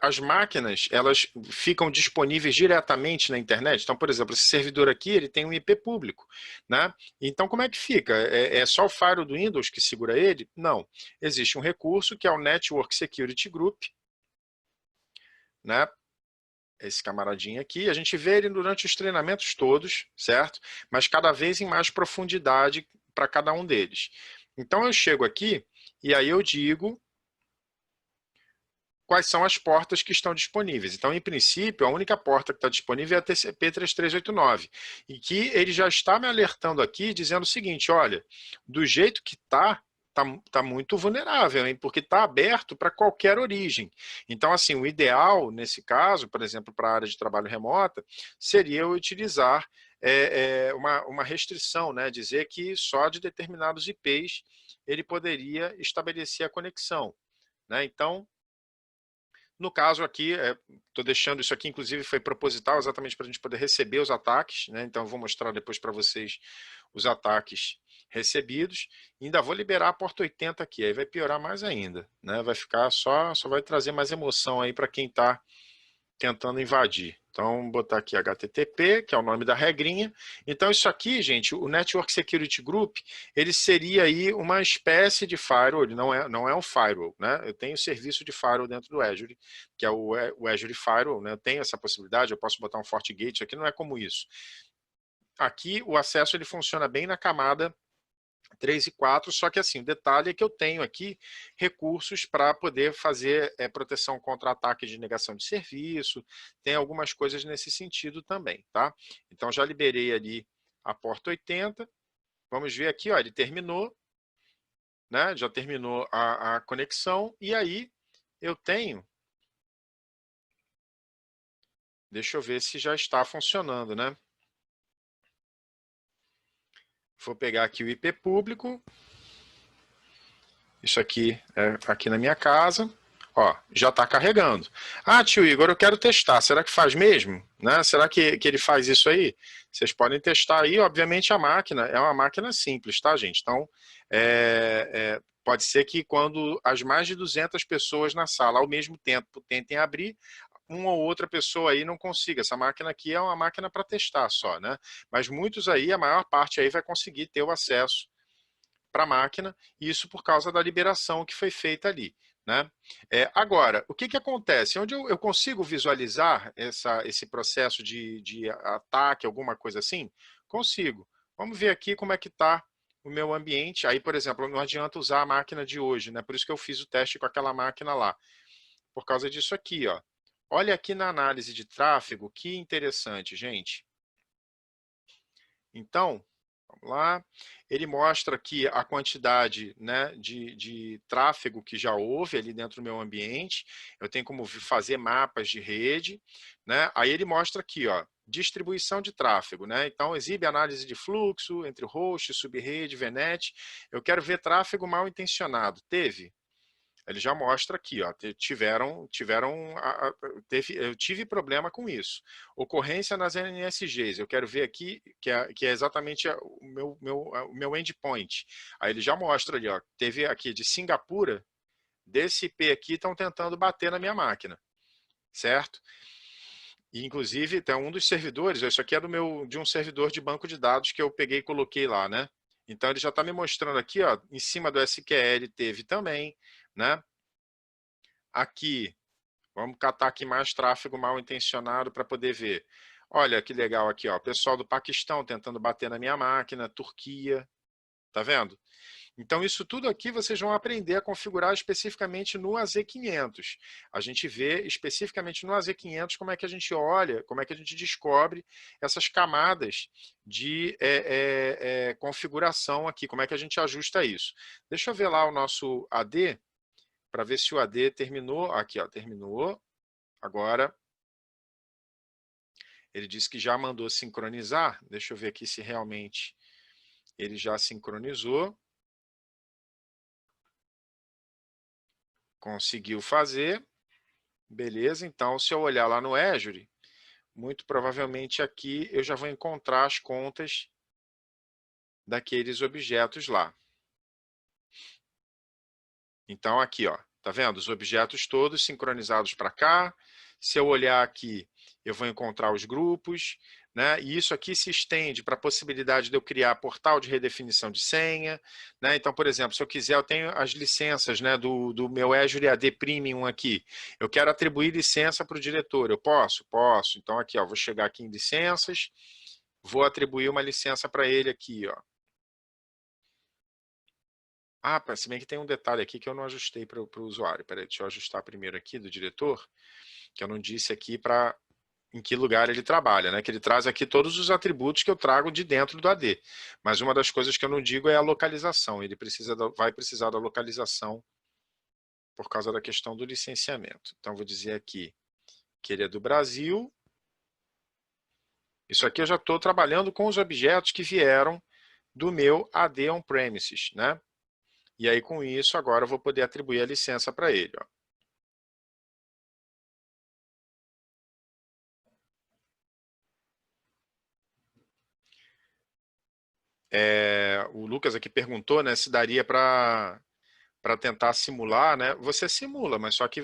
As máquinas, elas ficam disponíveis diretamente na internet. Então, por exemplo, esse servidor aqui, ele tem um IP público, né? Então, como é que fica? É só o firewall do Windows que segura ele? Não. Existe um recurso que é o Network Security Group, né? Esse camaradinho aqui, a gente vê ele durante os treinamentos todos, certo? Mas cada vez em mais profundidade para cada um deles. Então eu chego aqui e aí eu digo quais são as portas que estão disponíveis. Então, em princípio, a única porta que está disponível é a TCP/3389, e que ele já está me alertando aqui, dizendo o seguinte, olha, do jeito que tá muito vulnerável, hein? Porque está aberto para qualquer origem. Então, assim, o ideal, nesse caso, por exemplo, para a área de trabalho remota, seria eu utilizar uma restrição, né? Dizer que só de determinados IPs ele poderia estabelecer a conexão, né? Então, No caso aqui, estou deixando isso aqui, inclusive foi proposital, exatamente para a gente poder receber os ataques, né? Então eu vou mostrar depois para vocês os ataques recebidos. E ainda vou liberar a porta 80 aqui, aí vai piorar mais ainda, né? Vai ficar só vai trazer mais emoção aí para quem está tentando invadir. Então, vou botar aqui HTTP, que é o nome da regrinha. Então, isso aqui, gente, o Network Security Group, ele seria aí uma espécie de firewall, ele não é um firewall, né? Eu tenho serviço de firewall dentro do Azure, que é o Azure Firewall, né? Eu tenho essa possibilidade, eu posso botar um FortiGate, aqui não é como isso. Aqui, o acesso ele funciona bem na camada 3 e 4, só que assim, o detalhe é que eu tenho aqui recursos para poder fazer proteção contra ataques de negação de serviço, tem algumas coisas nesse sentido também, tá? Então já liberei ali a porta 80, vamos ver aqui, ó, ele terminou, né? Já terminou a conexão, e aí eu tenho, deixa eu ver se já está funcionando, né? Vou pegar aqui o IP público, isso aqui é aqui na minha casa. Ó, já está carregando. Ah, tio Igor, eu quero testar. Será que faz mesmo? Né? Será que ele faz isso aí? Vocês podem testar aí. Obviamente a máquina é uma máquina simples, tá, gente? Então, pode ser que quando as mais de 200 pessoas na sala ao mesmo tempo tentem abrir, uma ou outra pessoa aí não consiga. Essa máquina aqui é uma máquina para testar só, né? Mas muitos aí, a maior parte aí vai conseguir ter o acesso para a máquina, e isso por causa da liberação que foi feita ali. Né? Agora, o que, que acontece? Onde eu consigo visualizar esse processo de ataque, alguma coisa assim? Consigo. Vamos ver aqui como é que está o meu ambiente. Aí, por exemplo, não adianta usar a máquina de hoje, né? Por isso que eu fiz o teste com aquela máquina lá. Por causa disso aqui, ó. Olha aqui na análise de tráfego, que interessante, gente. Então, vamos lá. Ele mostra aqui a quantidade, né, de tráfego que já houve ali dentro do meu ambiente. Eu tenho como fazer mapas de rede. Né? Aí ele mostra aqui, ó, distribuição de tráfego. Né? Então, exibe análise de fluxo entre host, subrede, VNet. Eu quero ver tráfego mal intencionado. Teve? Ele já mostra aqui, ó, eu tive problema com isso. Ocorrência nas NSGs, eu quero ver aqui, que é exatamente o meu endpoint. Aí ele já mostra ali, ó, teve aqui de Singapura, desse IP aqui estão tentando bater na minha máquina, certo? E, inclusive, tem um dos servidores, isso aqui é de um servidor de banco de dados que eu peguei e coloquei lá, né? Então ele já está me mostrando aqui, ó, em cima do SQL teve também, né? Aqui, vamos catar aqui mais tráfego mal intencionado para poder ver. Olha que legal aqui, ó, pessoal do Paquistão tentando bater na minha máquina, Turquia, tá vendo? Então isso tudo aqui vocês vão aprender a configurar especificamente no AZ500. A gente vê especificamente no AZ500 como é que a gente olha, como é que a gente descobre essas camadas de configuração aqui, como é que a gente ajusta isso. Deixa eu ver lá o nosso AD, para ver se o AD terminou. Aqui, ó, terminou. Agora, ele disse que já mandou sincronizar. Deixa eu ver aqui se realmente ele já sincronizou. Conseguiu fazer. Beleza, então se eu olhar lá no Azure, muito provavelmente aqui eu já vou encontrar as contas daqueles objetos lá. Então aqui, ó, tá vendo? Os objetos todos sincronizados para cá. Se eu olhar aqui, eu vou encontrar os grupos, né? E isso aqui se estende para a possibilidade de eu criar portal de redefinição de senha, né? Então, por exemplo, se eu quiser, eu tenho as licenças, né, do meu Azure AD Premium aqui. Eu quero atribuir licença para o diretor. Eu posso? Posso. Então aqui, ó, vou chegar aqui em licenças, vou atribuir uma licença para ele aqui, ó. Ah, se bem que tem um detalhe aqui que eu não ajustei para o usuário. Peraí, deixa eu ajustar primeiro aqui do diretor, que eu não disse aqui para em que lugar ele trabalha, né? Que ele traz aqui todos os atributos que eu trago de dentro do AD. Mas uma das coisas que eu não digo é a localização. Ele vai precisar da localização por causa da questão do licenciamento. Então, vou dizer aqui que ele é do Brasil. Isso aqui eu já estou trabalhando com os objetos que vieram do meu AD on-premises, né? E aí, com isso, agora eu vou poder atribuir a licença para ele. Ó. O Lucas aqui perguntou, né, se daria para tentar simular, né? Você simula, mas só que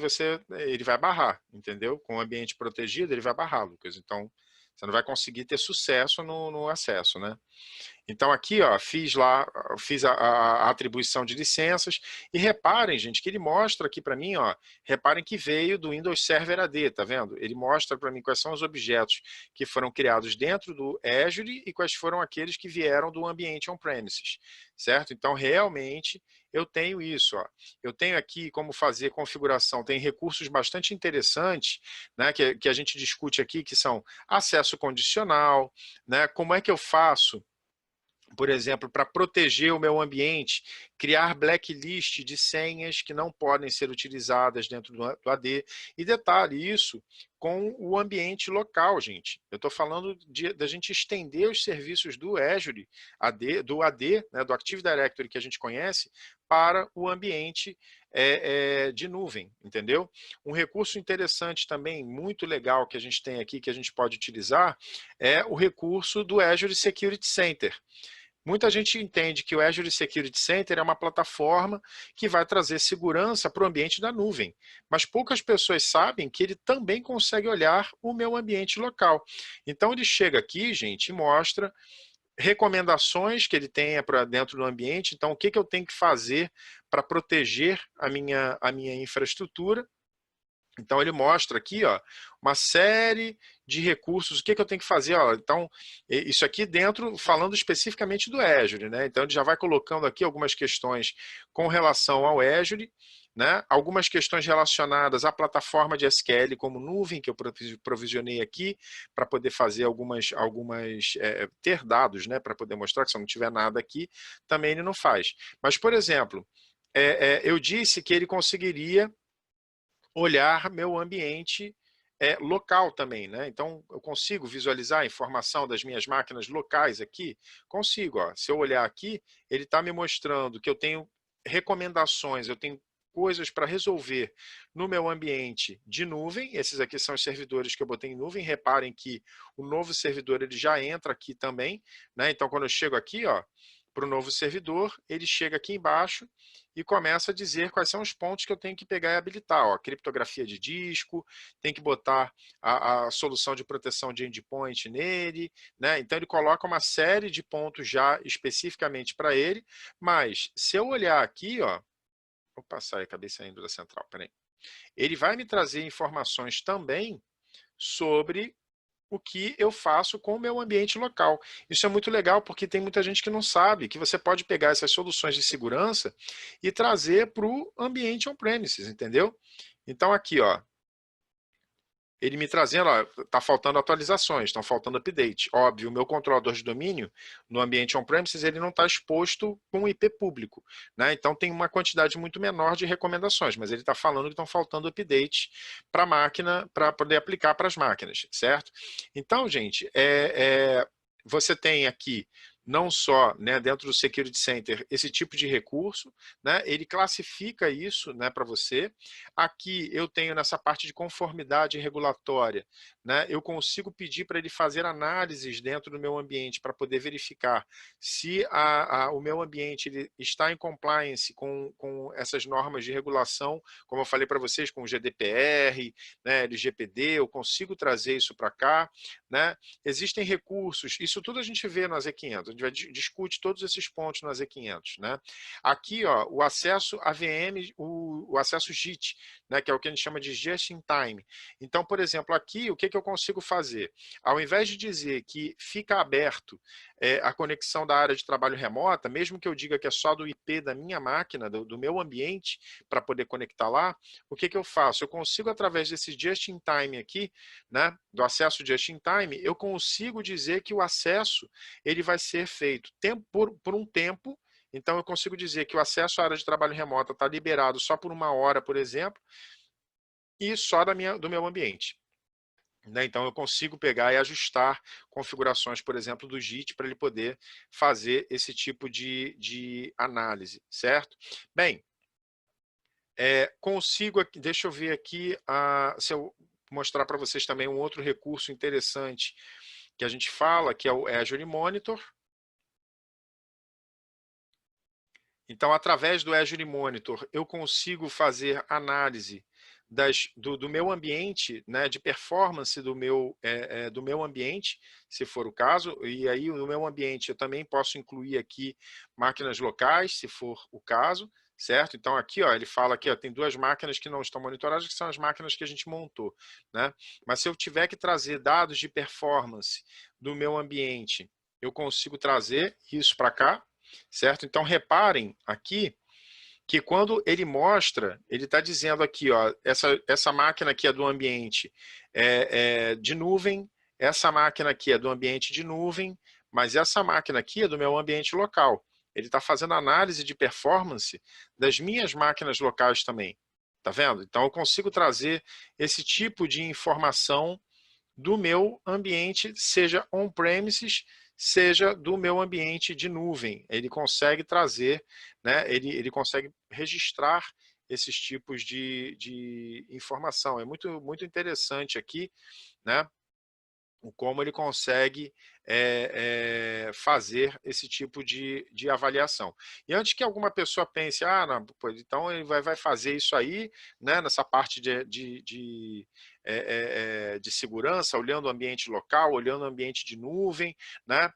ele vai barrar, entendeu? Com o ambiente protegido, ele vai barrar, Lucas. Então, você não vai conseguir ter sucesso no acesso, né? Então aqui, ó, fiz a atribuição de licenças e reparem, gente, que ele mostra aqui para mim, ó, reparem que veio do Windows Server AD, tá vendo? Ele mostra para mim quais são os objetos que foram criados dentro do Azure e quais foram aqueles que vieram do ambiente on-premises, certo? Então, realmente, eu tenho isso, ó. Eu tenho aqui como fazer configuração, tem recursos bastante interessantes, né, que a gente discute aqui, que são acesso condicional, né, como é que eu faço, por exemplo, para proteger o meu ambiente, criar blacklist de senhas que não podem ser utilizadas dentro do AD. E detalhe, isso com o ambiente local, gente. Eu estou falando da gente estender os serviços do Azure, do AD, né, do Active Directory que a gente conhece, para o ambiente de nuvem, entendeu? Um recurso interessante também, muito legal, que a gente tem aqui, que a gente pode utilizar, é o recurso do Azure Security Center. Muita gente entende que o Azure Security Center é uma plataforma que vai trazer segurança para o ambiente da nuvem, mas poucas pessoas sabem que ele também consegue olhar o meu ambiente local. Então ele chega aqui, gente, e mostra recomendações que ele tenha para dentro do ambiente, então o que eu tenho que fazer para proteger a minha infraestrutura. Então ele mostra aqui, ó, uma série de recursos, o que eu tenho que fazer, ó. Então, isso aqui dentro, falando especificamente do Azure, né? Então ele já vai colocando aqui algumas questões com relação ao Azure, né? Algumas questões relacionadas à plataforma de SQL como nuvem, que eu provisionei aqui, para poder fazer ter dados, né? Para poder mostrar que se eu não tiver nada aqui, também ele não faz. Mas, por exemplo, eu disse que ele conseguiria olhar meu ambiente local também, né? Então, eu consigo visualizar a informação das minhas máquinas locais aqui? Consigo, ó. Se eu olhar aqui, ele está me mostrando que eu tenho recomendações, eu tenho coisas para resolver no meu ambiente de nuvem. Esses aqui são os servidores que eu botei em nuvem. Reparem que o novo servidor ele já entra aqui também, né? Então, quando eu chego aqui, ó, para o novo servidor, ele chega aqui embaixo e começa a dizer quais são os pontos que eu tenho que pegar e habilitar. Ó, criptografia de disco, tem que botar a solução de proteção de endpoint nele, né? Então ele coloca uma série de pontos já especificamente para ele, mas se eu olhar aqui, ó, vou passar, acabei saindo da central, peraí. Ele vai me trazer informações também sobre o que eu faço com o meu ambiente local. Isso é muito legal porque tem muita gente que não sabe que você pode pegar essas soluções de segurança e trazer para o ambiente on-premises, entendeu? Então aqui, ó, ele me trazendo, ó, tá faltando atualizações, estão faltando update. Óbvio, o meu controlador de domínio no ambiente on-premises ele não está exposto com IP público, né? Então tem uma quantidade muito menor de recomendações, mas ele está falando que estão faltando updates para a máquina, para poder aplicar para as máquinas, certo? Então, gente, você tem aqui não só, né, dentro do Security Center esse tipo de recurso, né, ele classifica isso, né, para você. Aqui eu tenho nessa parte de conformidade regulatória, né, eu consigo pedir para ele fazer análises dentro do meu ambiente para poder verificar se o meu ambiente ele está em compliance com essas normas de regulação, como eu falei para vocês, com o GDPR, né, LGPD, eu consigo trazer isso para cá, né? Existem recursos, isso tudo a gente vê no AZ500, a gente discute todos esses pontos no AZ500, né? Aqui, ó, o acesso a VM, o acesso JIT, né, que é o que a gente chama de Just in Time. Então, por exemplo, aqui, o que eu consigo fazer? Ao invés de dizer que fica aberto a conexão da área de trabalho remota, mesmo que eu diga que é só do IP da minha máquina, do meu ambiente, para poder conectar lá, o que eu faço? Eu consigo, através desse Just in Time aqui, né, do acesso Just in Time, eu consigo dizer que o acesso ele vai ser feito por um tempo. Então, eu consigo dizer que o acesso à área de trabalho remota está liberado só por 1 hora, por exemplo, e só do meu ambiente. Né? Então, eu consigo pegar e ajustar configurações, por exemplo, do JIT para ele poder fazer esse tipo de análise, certo? Bem, consigo, deixa eu ver aqui, se eu mostrar para vocês também um outro recurso interessante que a gente fala, que é o Azure Monitor. Então, através do Azure Monitor, eu consigo fazer análise do meu ambiente, né, de performance do meu ambiente, se for o caso, e aí no meu ambiente eu também posso incluir aqui máquinas locais, se for o caso, certo? Então aqui, ó, ele fala aqui, ó, tem duas máquinas que não estão monitoradas, que são as máquinas que a gente montou, né? Mas se eu tiver que trazer dados de performance do meu ambiente, eu consigo trazer isso para cá, certo? Então reparem aqui que quando ele mostra, ele está dizendo aqui, ó, essa máquina aqui é do ambiente de nuvem, essa máquina aqui é do ambiente de nuvem, mas essa máquina aqui é do meu ambiente local. Ele está fazendo análise de performance das minhas máquinas locais também. Tá vendo? Então eu consigo trazer esse tipo de informação do meu ambiente, seja on-premises, seja do meu ambiente de nuvem. Ele consegue trazer, né, ele consegue registrar esses tipos de informação. É muito interessante aqui, né, o como ele consegue fazer esse tipo de avaliação. E antes que alguma pessoa pense, ah, não, pô, então ele vai fazer isso aí, né, nessa parte de segurança, olhando o ambiente local, olhando o ambiente de nuvem, né,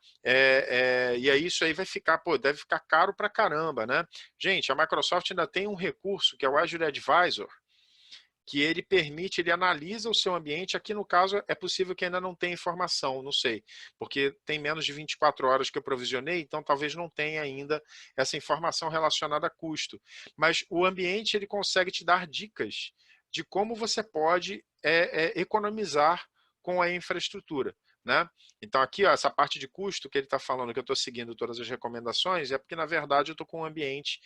e aí isso aí vai ficar, pô, deve ficar caro pra caramba, né? Gente, a Microsoft ainda tem um recurso que é o Azure Advisor, que ele permite, ele analisa o seu ambiente. Aqui no caso é possível que ainda não tenha informação, não sei, porque tem menos de 24 horas que eu provisionei, então talvez não tenha ainda essa informação relacionada a custo. Mas o ambiente ele consegue te dar dicas de como você pode economizar com a infraestrutura, né? Então aqui, ó, essa parte de custo que ele está falando, que eu estou seguindo todas as recomendações, é porque na verdade eu estou com um ambiente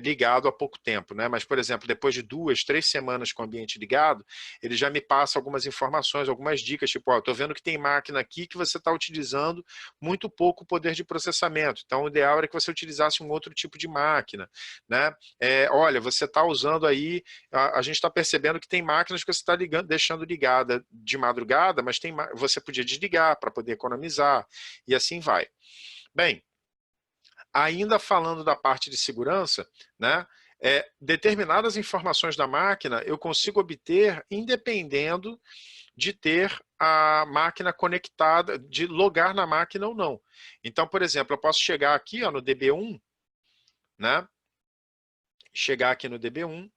ligado há pouco tempo, né? Mas, por exemplo, depois de 2, 3 semanas com o ambiente ligado, ele já me passa algumas informações, algumas dicas, tipo, ó, estou vendo que tem máquina aqui que você está utilizando muito pouco poder de processamento, então o ideal era que você utilizasse um outro tipo de máquina, né? Olha, você está usando aí, a gente está percebendo que tem máquinas que você está deixando ligada de madrugada, mas você podia desligar para poder economizar, e assim vai. Bem, ainda falando da parte de segurança, né, determinadas informações da máquina eu consigo obter independendo de ter a máquina conectada, de logar na máquina ou não. Então, por exemplo, eu posso chegar aqui, ó, no DB1, né, chegar aqui no DB1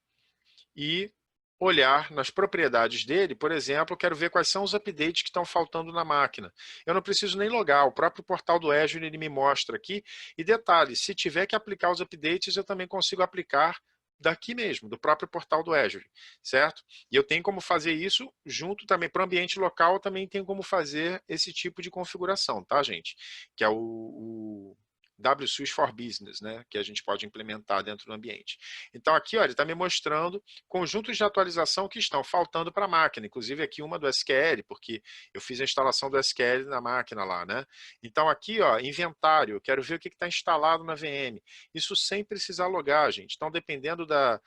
e olhar nas propriedades dele, por exemplo, eu quero ver quais são os updates que estão faltando na máquina. Eu não preciso nem logar, o próprio portal do Azure ele me mostra aqui. E detalhe, se tiver que aplicar os updates, eu também consigo aplicar daqui mesmo, do próprio portal do Azure, certo? E eu tenho como fazer isso junto também para o ambiente local, eu também tenho como fazer esse tipo de configuração, tá, gente? Que é o WSUS for Business, né, que a gente pode implementar dentro do ambiente. Então aqui, ó, ele está me mostrando conjuntos de atualização que estão faltando para a máquina, inclusive aqui uma do SQL, porque eu fiz a instalação do SQL na máquina lá, né? Então aqui, ó, inventário, eu quero ver o que está instalado na VM. Isso sem precisar logar, gente. Então, dependendo da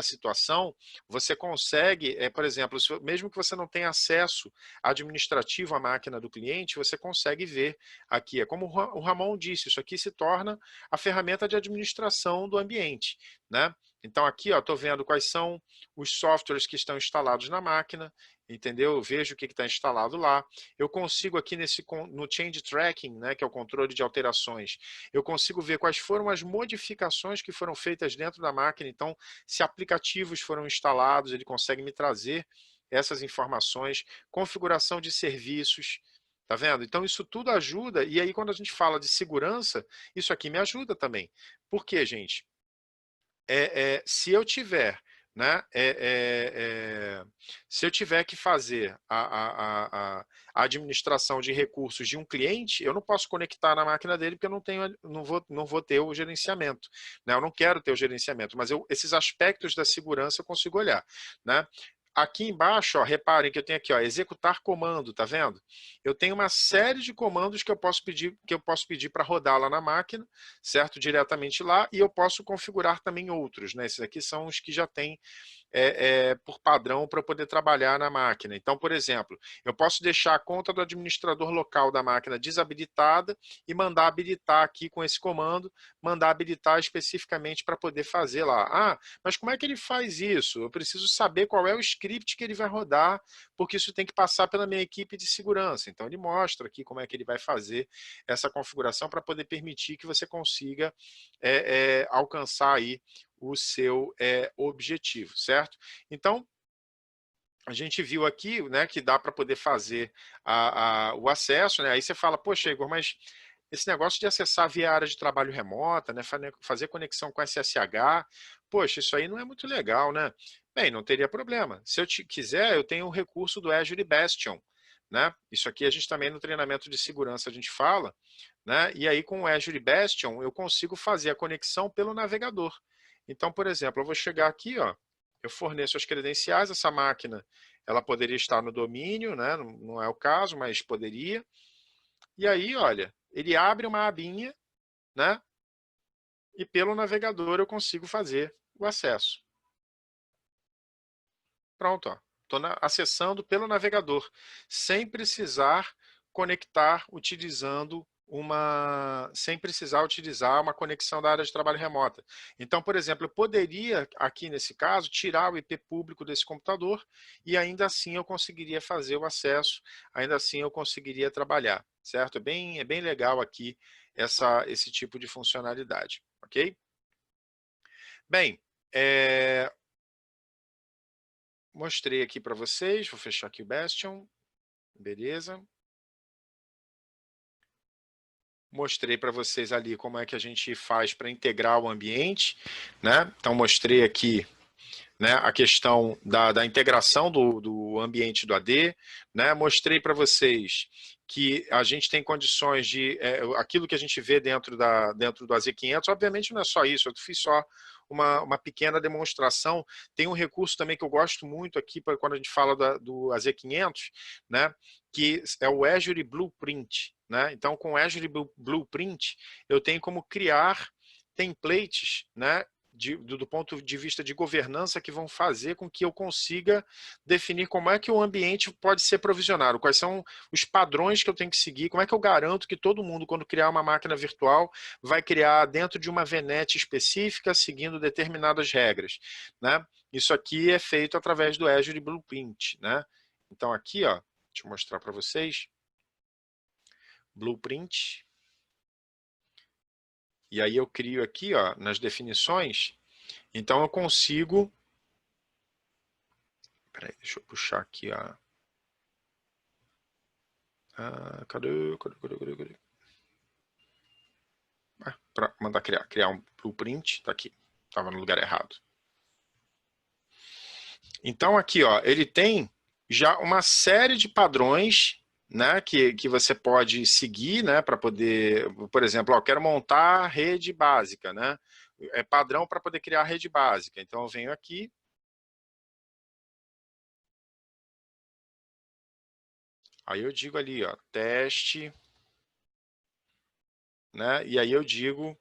situação, você consegue, por exemplo, mesmo que você não tenha acesso administrativo à máquina do cliente, você consegue ver aqui. É como o Ramon disse, isso aqui se torna a ferramenta de administração do ambiente, né? Então aqui, ó, estou vendo quais são os softwares que estão instalados na máquina, entendeu? Eu vejo o que está instalado lá. Eu consigo aqui no Change Tracking, né, que é o controle de alterações, eu consigo ver quais foram as modificações que foram feitas dentro da máquina. Então, se aplicativos foram instalados, ele consegue me trazer essas informações, configuração de serviços. Tá vendo? Então isso tudo ajuda, e aí quando a gente fala de segurança, isso aqui me ajuda também. Por quê, gente? Se eu tiver, né, se eu tiver que fazer a administração de recursos de um cliente, eu não posso conectar na máquina dele porque eu não vou ter o gerenciamento, né? Eu não quero ter o gerenciamento, mas esses aspectos da segurança eu consigo olhar, né? aqui embaixo, ó, reparem que eu tenho aqui, ó, executar comando, tá vendo? Eu tenho uma série de comandos que eu posso pedir para rodar lá na máquina, certo? Diretamente lá, e eu posso configurar também outros, né? Esses aqui são os que já têm por padrão para poder trabalhar na máquina. Então, por exemplo, eu posso deixar a conta do administrador local da máquina desabilitada e mandar habilitar aqui com esse comando, mandar habilitar especificamente para poder fazer lá. Ah, mas como é que ele faz isso? Eu preciso saber qual é o script que ele vai rodar, porque isso tem que passar pela minha equipe de segurança. Então, ele mostra aqui como é que ele vai fazer essa configuração para poder permitir que você consiga alcançar aí o seu objetivo, certo? Então, a gente viu aqui, né, que dá para poder fazer o acesso, né? Aí você fala, poxa, Igor, mas esse negócio de acessar via área de trabalho remota, né, fazer conexão com SSH, poxa, isso aí não é muito legal, né? Bem, não teria problema. Se eu quiser, eu tenho um recurso do Azure Bastion, né? Isso aqui a gente também no treinamento de segurança a gente fala, né? E aí com o Azure Bastion eu consigo fazer a conexão pelo navegador. Então, por exemplo, eu vou chegar aqui, ó, eu forneço as credenciais, essa máquina ela poderia estar no domínio, né? Não é o caso, mas poderia. E aí, olha, ele abre uma abinha, né? E pelo navegador eu consigo fazer o acesso. Pronto, ó. Estou acessando pelo navegador, sem precisar conectar utilizando sem precisar utilizar uma conexão da área de trabalho remota. Então, por exemplo, eu poderia, aqui nesse caso, tirar o IP público desse computador e ainda assim eu conseguiria fazer o acesso, ainda assim eu conseguiria trabalhar, certo? É bem legal aqui esse tipo de funcionalidade, ok? Bem, mostrei aqui para vocês, vou fechar aqui o Bastion, beleza. Mostrei para vocês ali como é que a gente faz para integrar o ambiente, né? Então mostrei aqui, né, a questão da integração do ambiente do AD, né? Mostrei para vocês que a gente tem condições de, aquilo que a gente vê dentro do AZ500, obviamente não é só isso, eu fiz só uma pequena demonstração. Tem um recurso também que eu gosto muito aqui, quando a gente fala do AZ500, né, que é o Azure Blueprint, né? Então, com o Azure Blueprint, eu tenho como criar templates, né, do ponto de vista de governança que vão fazer com que eu consiga definir como é que o ambiente pode ser provisionado, quais são os padrões que eu tenho que seguir, como é que eu garanto que todo mundo, quando criar uma máquina virtual, vai criar dentro de uma VNet específica, seguindo determinadas regras, né? Isso aqui é feito através do Azure Blueprint, né? Então aqui, ó, deixa eu mostrar para vocês, Blueprint, e aí eu crio aqui, ó, nas definições, então eu consigo. Peraí, deixa eu puxar aqui a. Cadê? Para mandar criar um blueprint, tá aqui. Estava no lugar errado. Então aqui, ó, ele tem já uma série de padrões, né, que você pode seguir, né, para poder, por exemplo, ó, quero montar rede básica, né? É padrão para poder criar rede básica. Então eu venho aqui. Aí eu digo ali, ó, teste, né? E aí eu digo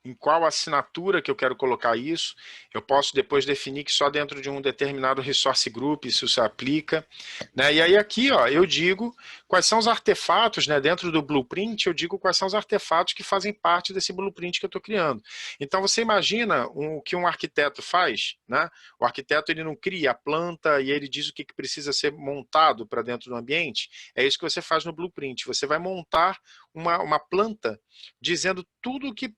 em qual assinatura que eu quero colocar isso. Eu posso depois definir que só dentro de um determinado resource group isso se aplica, né? E aí aqui, ó, eu digo quais são os artefatos, né? Dentro do blueprint eu digo quais são os artefatos que fazem parte desse blueprint que eu estou criando. Então você imagina o que um arquiteto faz, né? O arquiteto ele não cria a planta e ele diz o que precisa ser montado para dentro do ambiente. É isso que você faz no blueprint. Você vai montar uma planta dizendo tudo o que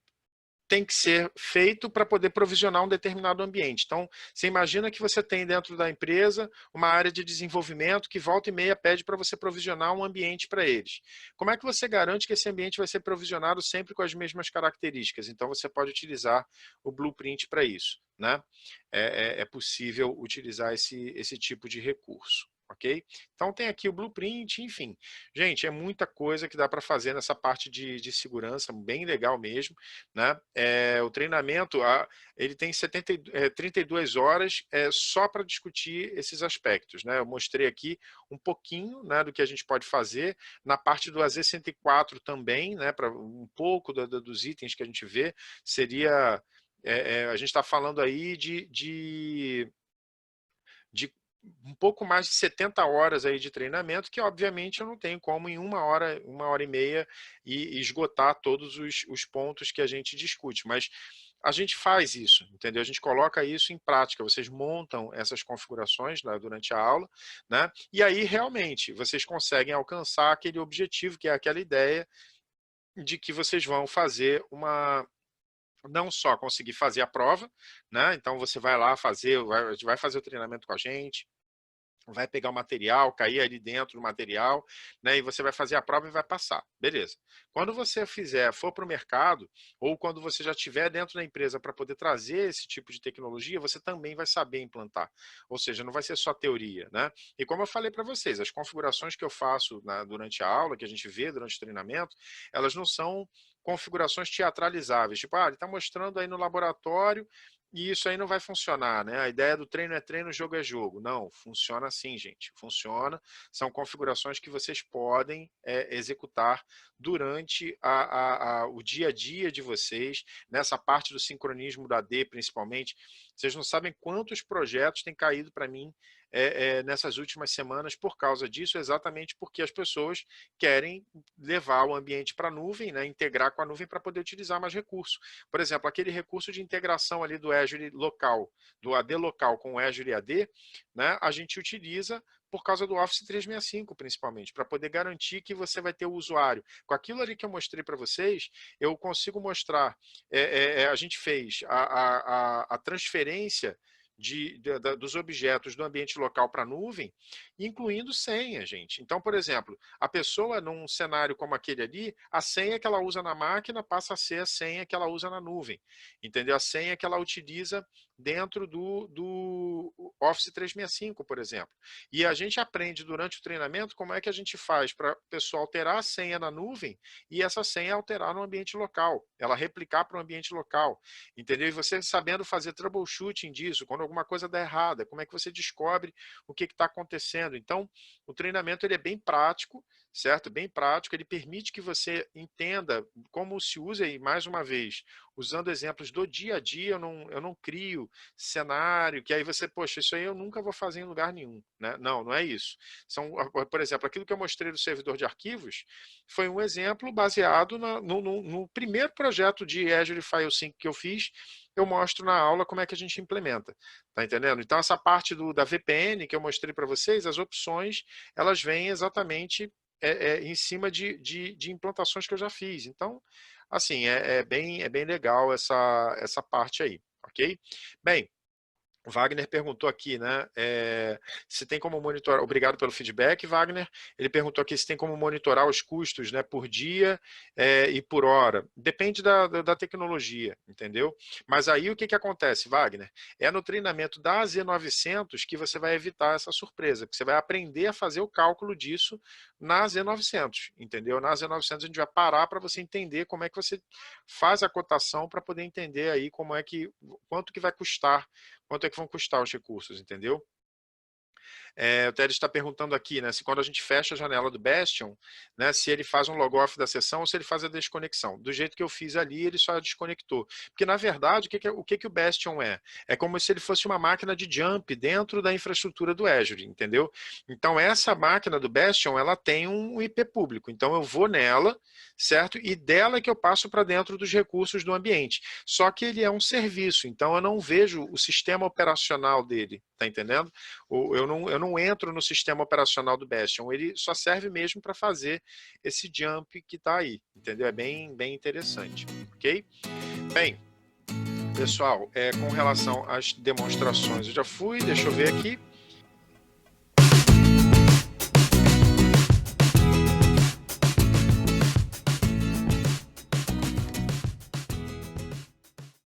tem que ser feito para poder provisionar um determinado ambiente. Então, você imagina que você tem dentro da empresa uma área de desenvolvimento que volta e meia pede para você provisionar um ambiente para eles. Como é que você garante que esse ambiente vai ser provisionado sempre com as mesmas características? Então, você pode utilizar o blueprint para isso, né? É possível utilizar esse tipo de recurso, ok? Então tem aqui o blueprint, enfim. Gente, é muita coisa que dá para fazer nessa parte de segurança, bem legal mesmo, né? O treinamento, ele tem 32 horas só para discutir esses aspectos, né? Eu mostrei aqui um pouquinho, né, do que a gente pode fazer, na parte do AZ104 também, né, para um pouco dos itens que a gente vê, seria, a gente está falando aí de um pouco mais de 70 horas aí de treinamento, que obviamente eu não tenho como em uma hora e meia e esgotar todos os pontos que a gente discute, mas a gente faz isso, entendeu? A gente coloca isso em prática, vocês montam essas configurações, né, durante a aula, né? E aí realmente vocês conseguem alcançar aquele objetivo, que é aquela ideia de que vocês vão fazer não só conseguir fazer a prova, né? Então você vai lá fazer, vai fazer o treinamento com a gente, vai pegar o material, cair ali dentro do material, né, e você vai fazer a prova e vai passar. Beleza. Quando você for para o mercado, ou quando você já estiver dentro da empresa para poder trazer esse tipo de tecnologia, você também vai saber implantar. Ou seja, não vai ser só teoria, né? E como eu falei para vocês, as configurações que eu faço durante a aula, que a gente vê durante o treinamento, elas não são configurações teatralizáveis. Tipo, ele está mostrando aí no laboratório e isso aí não vai funcionar, né? A ideia do treino é treino, jogo é jogo. Não, funciona assim, gente. Funciona. São configurações que vocês podem executar durante o dia a dia de vocês, nessa parte do sincronismo da D, principalmente. Vocês não sabem quantos projetos têm caído para mim nessas últimas semanas por causa disso, exatamente porque as pessoas querem levar o ambiente para a nuvem, né, integrar com a nuvem para poder utilizar mais recursos. Por exemplo, aquele recurso de integração ali do Azure local, do AD local com o Azure AD, né, a gente utiliza por causa do Office 365, principalmente, para poder garantir que você vai ter o usuário. Com aquilo ali que eu mostrei para vocês, eu consigo mostrar, a gente fez a transferência dos objetos do ambiente local para a nuvem, incluindo senha, gente. Então, por exemplo, a pessoa num cenário como aquele ali, a senha que ela usa na máquina passa a ser a senha que ela usa na nuvem, entendeu? A senha que ela utiliza dentro do Office 365, por exemplo. E a gente aprende durante o treinamento como é que a gente faz para a pessoa alterar a senha na nuvem e essa senha alterar no ambiente local, ela replicar para o ambiente local, entendeu? E você sabendo fazer troubleshooting disso, quando alguma coisa dá errada, como é que você descobre o que está acontecendo? Então, o treinamento ele é bem prático, certo? Bem prático, ele permite que você entenda como se usa, e mais uma vez, usando exemplos do dia a dia, eu não crio cenário, que aí você, poxa, isso aí eu nunca vou fazer em lugar nenhum, né? Não, não é isso. Por exemplo, aquilo que eu mostrei do servidor de arquivos foi um exemplo baseado no primeiro projeto de Azure File Sync que eu fiz, eu mostro na aula como é que a gente implementa, tá entendendo? Então essa parte da VPN que eu mostrei para vocês, as opções, elas vêm exatamente em cima de implantações que eu já fiz. Então, assim, é bem legal essa parte aí, ok? Bem, o Wagner perguntou aqui, né? Se tem como monitorar. Obrigado pelo feedback, Wagner. Ele perguntou aqui se tem como monitorar os custos, né, por dia e por hora. Depende da tecnologia, entendeu? Mas aí o que acontece, Wagner? É no treinamento da Z900 que você vai evitar essa surpresa, porque você vai aprender a fazer o cálculo disso na Z900, entendeu? Na Z900 a gente vai parar para você entender como é que você faz a cotação para poder entender aí quanto que vai custar, quanto é que vão custar os recursos, entendeu? O Ted está perguntando aqui, né, se quando a gente fecha a janela do Bastion, né, se ele faz um log-off da sessão ou se ele faz a desconexão. Do jeito que eu fiz ali, ele só desconectou. Porque, na verdade, o que o Bastion é? É como se ele fosse uma máquina de jump dentro da infraestrutura do Azure, entendeu? Então, essa máquina do Bastion, ela tem um IP público. Então, eu vou nela, certo? E dela é que eu passo para dentro dos recursos do ambiente. Só que ele é um serviço, então eu não vejo o sistema operacional dele, tá entendendo? Eu não entro no sistema operacional do Bastion, ele só serve mesmo para fazer esse jump que está aí, entendeu? É bem interessante, ok? Bem, pessoal, com relação às demonstrações, eu já fui, deixa eu ver aqui.